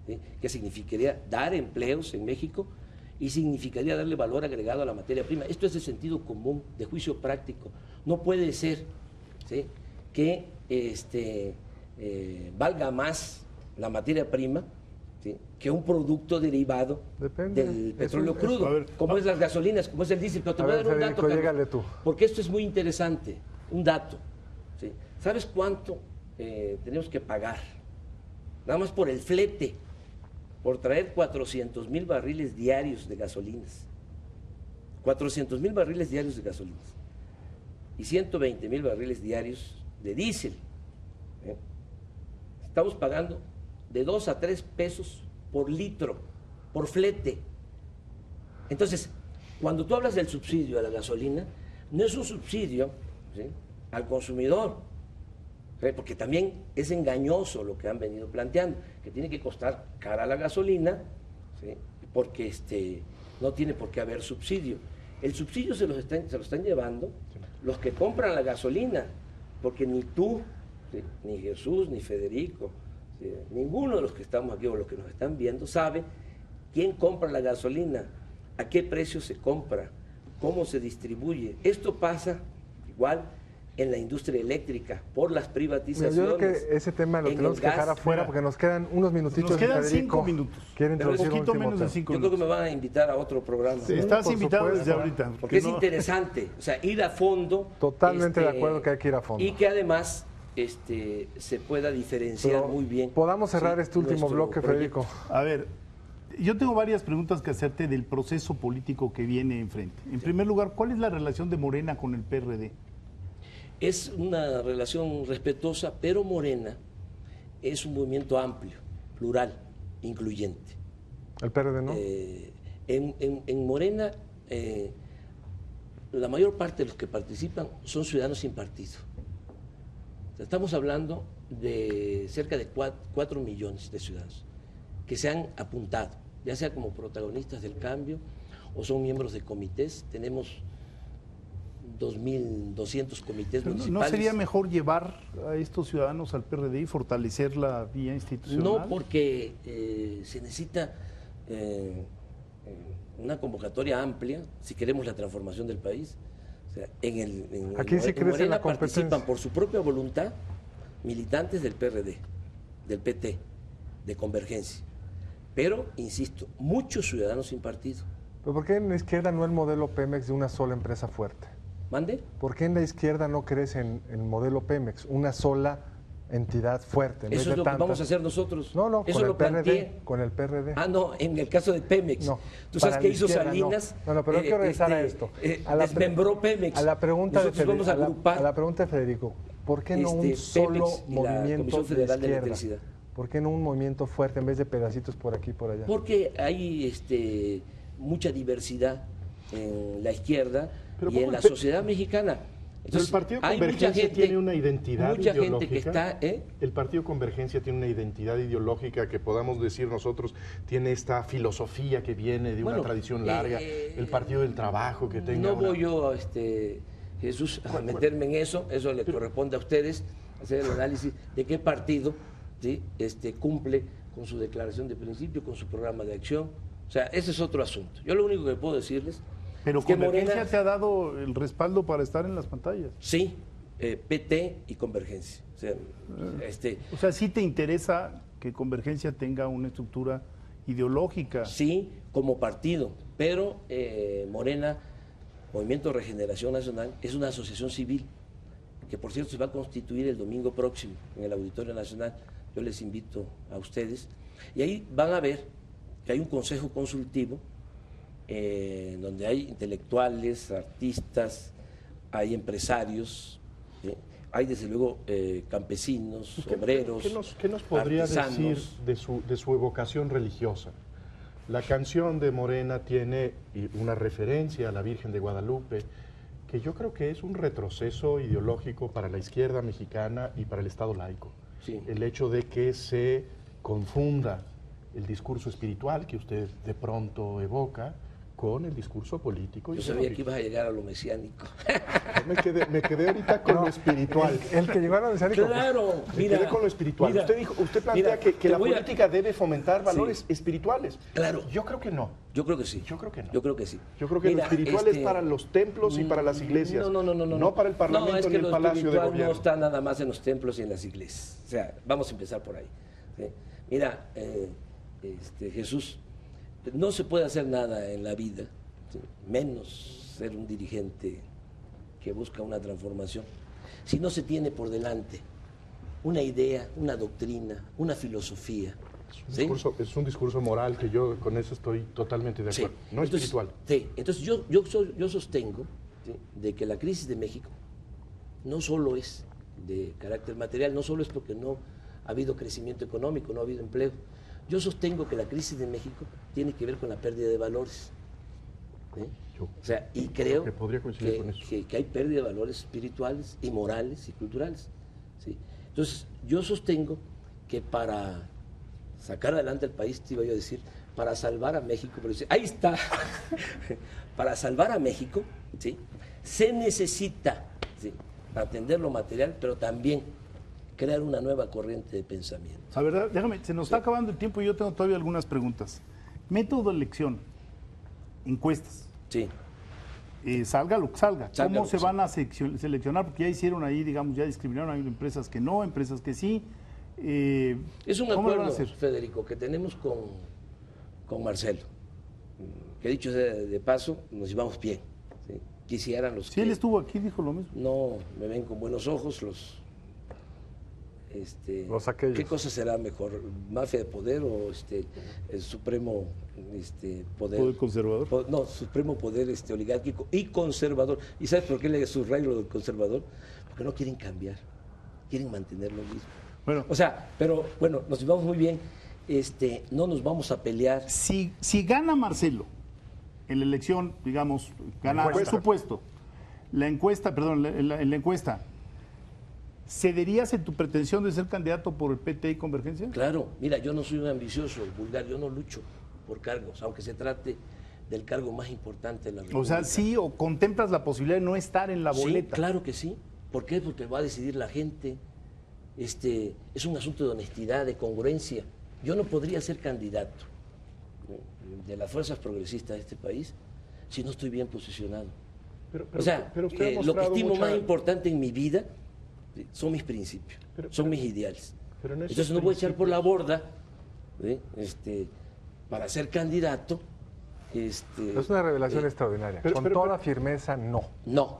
¿sí? Que significaría dar empleos en México y significaría darle valor agregado a la materia prima. Esto es de sentido común, de juicio práctico. No puede ser, ¿sí?, que valga más la materia prima, ¿sí?, que un producto derivado Depende. del petróleo Eso, crudo, a ver, como es las gasolinas, como es el diésel. Pero te A voy a ver, dar un dato, Federico, Carlos, llégale tú. porque esto es muy interesante, un dato. ¿Sí? ¿Sabes cuánto tenemos que pagar? Nada más por el flete, por traer 400,000 barriles diarios de gasolinas. 400,000 barriles diarios de gasolinas. Y 120,000 barriles diarios de diésel. Estamos pagando de 2 a 3 pesos por litro, por flete. Entonces, cuando tú hablas del subsidio a la gasolina, no es un subsidio, ¿sí?, al consumidor, ¿sí?, porque también es engañoso lo que han venido planteando, que tiene que costar cara la gasolina, ¿sí?, porque no tiene por qué haber subsidio. El subsidio se lo están llevando los que compran la gasolina, porque ni tú, ¿sí?, ni Jesús, ni Federico, ¿sí?, ninguno de los que estamos aquí o los que nos están viendo sabe quién compra la gasolina, a qué precio se compra, cómo se distribuye. Esto pasa igual en la industria eléctrica, por las privatizaciones. Yo creo que ese tema lo en tenemos el que dejar gas. afuera Mira, porque nos quedan unos minutitos. nos quedan Federico 5 minutos. quiere Pero introducir un un poquito último menos de tema. 5 Yo creo que me van a invitar a otro programa. Sí, estás por invitado supuesto. desde ahorita. Porque es no- interesante, o sea, ir a fondo. Totalmente de acuerdo que hay que ir a fondo. Y que además se pueda diferenciar Pero muy bien. podamos cerrar ¿sí?, este último nuestro bloque, proyecto. Federico. A ver, yo tengo varias preguntas que hacerte del proceso político que viene enfrente. En primer lugar, ¿cuál es la relación de Morena con el PRD? Es una relación respetuosa, pero Morena es un movimiento amplio, plural, incluyente. El PRD, ¿no? En Morena, la mayor parte de los que participan son ciudadanos sin partido. O sea, estamos hablando de cerca de 4 millones de ciudadanos que se han apuntado, ya sea como protagonistas del cambio o son miembros de comités. Tenemos 2.200 comités Pero municipales. ¿no sería mejor llevar a estos ciudadanos al PRD y fortalecer la vía institucional? No, porque se necesita una convocatoria amplia si queremos la transformación del país. O sea, Aquí sí en crece Morena la competencia. participan por su propia voluntad militantes del PRD, del PT, de Convergencia. Pero, insisto, muchos ciudadanos sin partido. ¿Pero por qué en la izquierda no el modelo Pemex de una sola empresa fuerte? ¿Mande? ¿Por qué en la izquierda no crees en el modelo Pemex, una sola entidad fuerte? En vez Eso de es lo que tantas? vamos a hacer nosotros. No, Eso con lo el PRD. planteé. Con el PRD. Ah, no, en el caso de Pemex. No, Tú sabes para que la hizo izquierda, Salinas. No, pero hay que regresar a esto. A la Desmembró Pemex. A la pregunta de Nosotros vamos a agrupar. a la pregunta de Federico, ¿por qué no un solo Pemex y la movimiento Comisión de Federal de izquierda? Electricidad. ¿Por qué no un movimiento fuerte en vez de pedacitos por aquí y por allá? Porque hay mucha diversidad en la izquierda Pero y ¿cómo en la el sociedad mexicana. Pero el Partido hay mucha Convergencia gente- tiene una identidad mucha ideológica. gente que está, El Partido Convergencia tiene una identidad ideológica que podamos decir nosotros, tiene esta filosofía que viene de una Bueno, tradición larga, el Partido del Trabajo que tenga no una- voy yo, Jesús, a meterme en eso le corresponde a ustedes hacer el análisis de qué partido, ¿sí?, cumple con su declaración de principio, con su programa de acción. O sea, ese es otro asunto. Yo lo único que puedo decirles Pero es que Convergencia Morena, te ha dado el respaldo para estar en las pantallas. sí, PT y Convergencia. O sea, O sea, sí te interesa que Convergencia tenga una estructura ideológica. sí, como partido, pero Morena Movimiento de Regeneración Nacional es una asociación civil, que por cierto se va a constituir el domingo próximo en el Auditorio Nacional. Yo les invito a ustedes. Y ahí van a ver que hay un consejo consultivo donde hay intelectuales, artistas, hay empresarios, hay desde luego campesinos, obreros, ¿Qué nos podría artesanos. decir de su evocación religiosa? La canción de Morena tiene una referencia a la Virgen de Guadalupe, que yo creo que es un retroceso ideológico para la izquierda mexicana y para el Estado laico. Sí. El hecho de que se confunda el discurso espiritual que usted de pronto evoca con el discurso político. Yo sabía que ibas a llegar a lo mesiánico. Me quedé ahorita con lo espiritual. El que llegó a la mesiánico. Claro, Me quedé con lo espiritual. mira, usted plantea mira, que la te voy a- política debe fomentar valores espirituales. Claro. Yo creo que no. Yo creo que sí. Yo creo que no. Yo creo que sí. Yo creo que Mira, lo espiritual es para los templos y para las iglesias. No, para el Parlamento no, es que ni el lo Palacio de espiritual Gobierno. no está nada más en los templos y en las iglesias. O sea, vamos a empezar por ahí. ¿Sí? Mira, Jesús, no se puede hacer nada en la vida, ¿sí? Menos ser un dirigente que busca una transformación, si no se tiene por delante una idea, una doctrina, una filosofía. ¿Sí? Es un discurso moral que yo con eso estoy totalmente de acuerdo. No Entonces, espiritual. Sí, entonces yo sostengo, ¿sí?, de que la crisis de México no solo es de carácter material, no solo es porque no ha habido crecimiento económico, no ha habido empleo. Yo sostengo que la crisis de México tiene que ver con la pérdida de valores. ¿Sí? Yo O sea, y creo que podría coincidir con eso. que hay pérdida de valores espirituales y morales y culturales. ¿Sí? Entonces, yo sostengo que para sacar adelante el país, te iba yo a decir, para salvar a México, pero dice, ahí está, para salvar a México, ¿sí?, se necesita, ¿sí?, atender lo material, pero también crear una nueva corriente de pensamiento. La verdad, déjame, se nos está acabando el tiempo y yo tengo todavía algunas preguntas. Método de elección, encuestas, Sí. salga lo que salga. Salga ¿Cómo lo se que van a seleccionar? Porque ya hicieron ahí, digamos, ya discriminaron, hay empresas que no, empresas que sí. Es un ¿Cómo lo van a acuerdo, hacer? Federico, que tenemos con Marcelo, que dicho sea de paso, nos llevamos bien. ¿Sí? Quisieran los Si que él estuvo aquí, dijo lo mismo. no me ven con buenos ojos Los aquellos. ¿Qué cosa será mejor? ¿Mafia de poder o el supremo poder? ¿Poder conservador? No, supremo poder oligárquico y conservador. ¿Y sabes por qué le subrayo lo del conservador? Porque no quieren cambiar, quieren mantener lo mismo. Bueno, O sea, pero bueno, nos llevamos muy bien, no nos vamos a pelear. si gana Marcelo en la elección, digamos, gana Encuesta. su puesto, la encuesta, perdón, en la encuesta, ¿cederías en tu pretensión de ser candidato por el PT y Convergencia? Claro, mira, yo no soy un ambicioso, vulgar, yo no lucho por cargos, aunque se trate del cargo más importante de la República. O sea, sí, o contemplas la posibilidad de no estar en la Sí, boleta. claro que sí. ¿Por qué? Porque va a decidir la gente. Es un asunto de honestidad, de congruencia. Yo no podría ser candidato, ¿no?, de las fuerzas progresistas de este país si no estoy bien posicionado. O sea, pero usted ha lo que mostrado estimo mucha- más importante en mi vida, ¿sí?, son mis principios, son mis ideales. Entonces no voy a echar por la borda, ¿sí?, para ser candidato. Es una revelación extraordinaria. Con toda firmeza, no. No,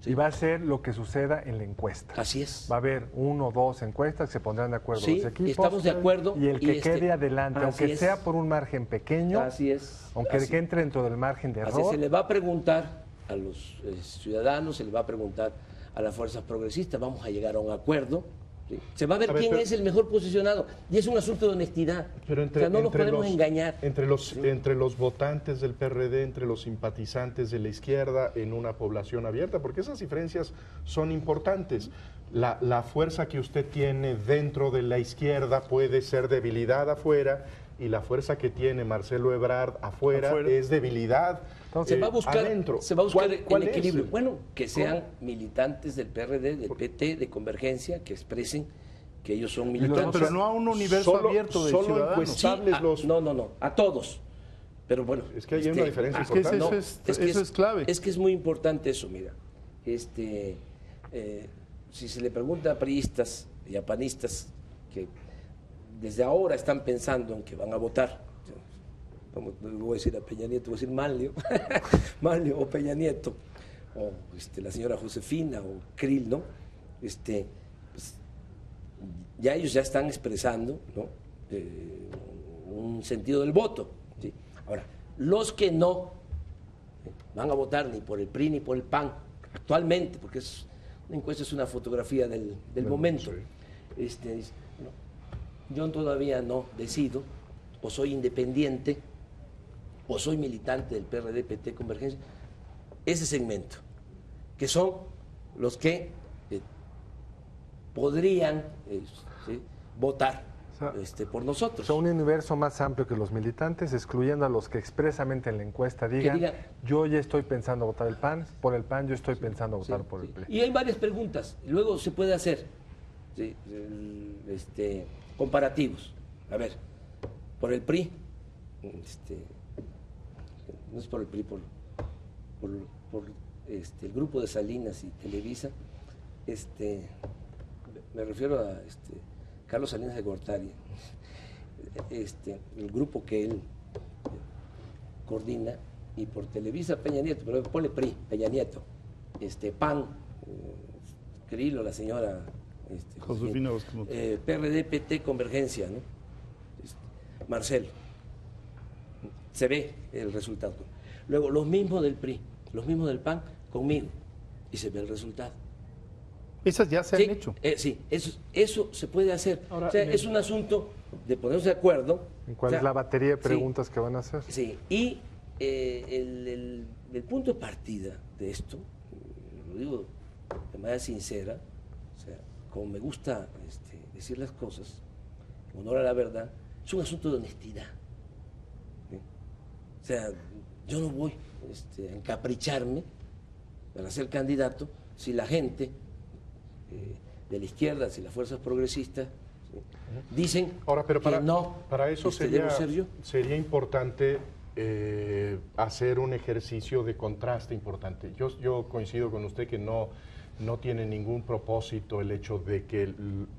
Y va a ser lo que suceda en la encuesta. así es. Va a haber 1 o 2 encuestas que se pondrán de acuerdo Sí, los equipos. estamos de acuerdo, Y el que y quede adelante, así aunque es. sea por un margen pequeño, Así es. aunque así. que entre dentro del margen de Así error, se le va a preguntar a los ciudadanos, se le va a preguntar a las fuerzas progresistas, vamos a llegar a un acuerdo. ¿Sí? Se va a ver, A ver, quién pero- es el mejor posicionado. Y es un asunto de honestidad. Pero o sea, no nos podemos los, engañar. Entre los votantes del PRD, entre los simpatizantes de la izquierda, en una población abierta, porque esas diferencias son importantes. La fuerza que usted tiene dentro de la izquierda puede ser debilidad afuera, y la fuerza que tiene Marcelo Ebrard afuera. Es debilidad Se va a buscar, adentro. se va a buscar ¿Cuál el es? equilibrio. Bueno, que sean militantes del PRD, del PT, de Convergencia, que expresen que ellos son militantes. Pero no a un universo abierto de solo ciudadanos. Sí, encuestables los... no, a todos. Pero bueno. Es que hay una diferencia es que importante. eso es clave. Es que es muy importante eso, mira. Si se le pregunta a priistas y a panistas que desde ahora están pensando en que van a votar como le voy a decir a Peña Nieto, voy a decir Manlio, Manlio o Peña Nieto, o la señora Josefina o Krill, ¿no? Pues, ya ellos ya están expresando, ¿no? Un sentido del voto, ¿sí? Ahora, los que no van a votar ni por el PRI ni por el PAN, actualmente, porque una encuesta es una fotografía del momento, no, yo todavía no decido, o soy independiente, o soy militante del PRD, PT, Convergencia, ese segmento, que son los que podrían ¿sí? votar por nosotros. O sea, un universo más amplio que los militantes, excluyendo a los que expresamente en la encuesta digan, yo ya estoy pensando votar el PAN, por el PAN yo estoy pensando votar por el PRI. Y hay varias preguntas, luego se puede hacer comparativos. A ver, por el PRI, no es por el PRI, por el grupo de Salinas y Televisa, me refiero a Carlos Salinas de Gortari, el grupo que él coordina, y por Televisa Peña Nieto, pero ponle PRI, Peña Nieto, PAN, Krill o la señora Josefina PRD, PT, Convergencia, ¿no? Marcelo, se ve el resultado. Luego, los mismos del PRI, los mismos del PAN, conmigo, y se ve el resultado. Esas ya se han hecho. Sí, eso se puede hacer. Ahora, o sea, es un asunto de ponernos de acuerdo. ¿Cuál es la batería de preguntas que van a hacer? Sí, y el punto de partida de esto, lo digo de manera sincera, o sea, como me gusta decir las cosas, en honor a la verdad, es un asunto de honestidad. ¿Sí? O sea, yo no voy a encapricharme para ser candidato si la gente de la izquierda, si las fuerzas progresistas, ¿sí? dicen pero que no. Para eso sería importante hacer un ejercicio de contraste importante. Yo coincido con usted que no tiene ningún propósito el hecho de que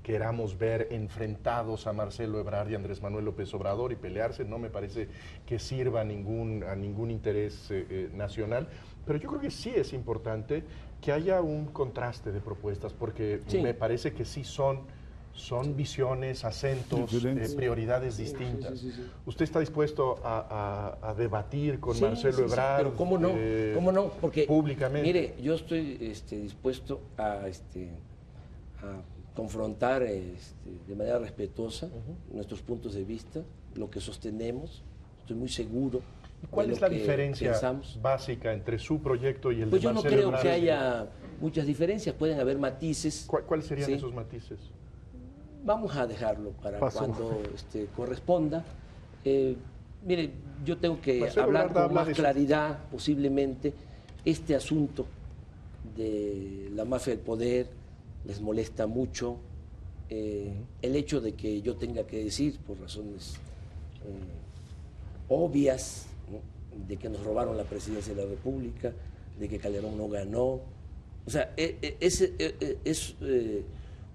queramos ver enfrentados a Marcelo Ebrard y Andrés Manuel López Obrador y pelearse. No me parece que sirva a ningún interés nacional, pero yo creo que sí es importante que haya un contraste de propuestas, porque me parece que sí son visiones, acentos, prioridades distintas. Sí. ¿Usted está dispuesto a debatir con Marcelo Ebrard? Pero ¿cómo no? Porque, públicamente. Mire, yo estoy dispuesto a confrontar de manera respetuosa nuestros puntos de vista, lo que sostenemos. Estoy muy seguro. ¿Cuál es la diferencia básica entre su proyecto y el pues de Marcelo Ebrard? Yo no creo Ebrard? que haya muchas diferencias, pueden haber matices. ¿Cuáles serían esos matices? Vamos a dejarlo para cuando corresponda. Mire, yo tengo que hablar con más claridad posiblemente. Este asunto de la mafia del poder les molesta mucho. El hecho de que yo tenga que decir, por razones obvias, ¿no? de que nos robaron la presidencia de la República, de que Calderón no ganó. O sea, es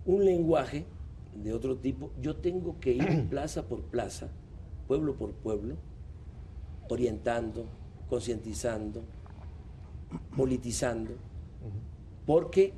un lenguaje de otro tipo. Yo tengo que ir plaza por plaza, pueblo por pueblo, orientando, concientizando, politizando, porque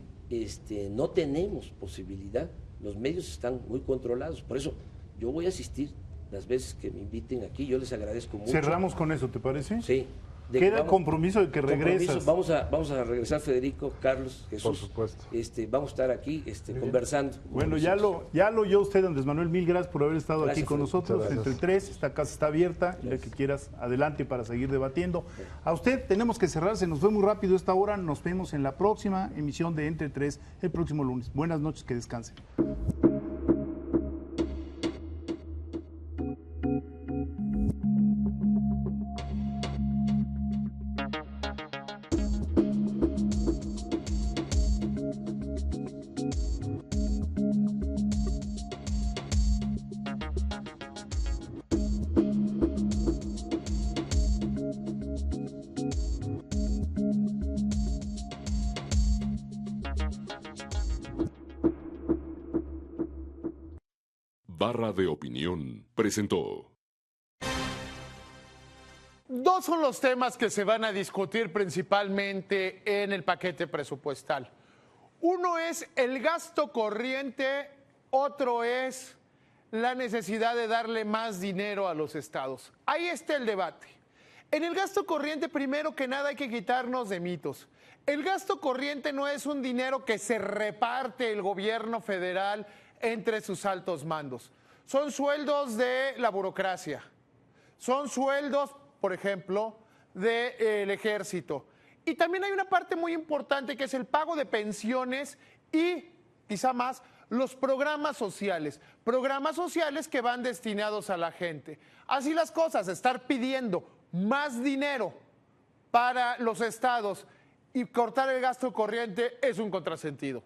no tenemos posibilidad, los medios están muy controlados. Por eso yo voy a asistir las veces que me inviten aquí, yo les agradezco mucho. Cerramos con eso, ¿te parece? Sí. Queda el compromiso de que regresas. Vamos a regresar, Federico, Carlos, Jesús. Por supuesto. Vamos a estar aquí conversando. Bueno, ya lo oyó usted, Andrés Manuel, mil gracias por haber estado aquí con nosotros. Entre tres, esta casa está abierta, ya que quieras, adelante para seguir debatiendo. A usted tenemos que cerrar, se nos fue muy rápido esta hora, nos vemos en la próxima emisión de Entre Tres el próximo lunes. Buenas noches, que descansen. Barra de Opinión presentó. Dos son los temas que se van a discutir principalmente en el paquete presupuestal. Uno es el gasto corriente, otro es la necesidad de darle más dinero a los estados. Ahí está el debate. En el gasto corriente, primero que nada, hay que quitarnos de mitos. El gasto corriente no es un dinero que se reparte el gobierno federal entre sus altos mandos. Son sueldos de la burocracia. Son sueldos, por ejemplo, del ejército. Y también hay una parte muy importante que es el pago de pensiones y, quizá más, los programas sociales. Programas sociales que van destinados a la gente. Así las cosas, estar pidiendo más dinero para los estados y cortar el gasto corriente es un contrasentido.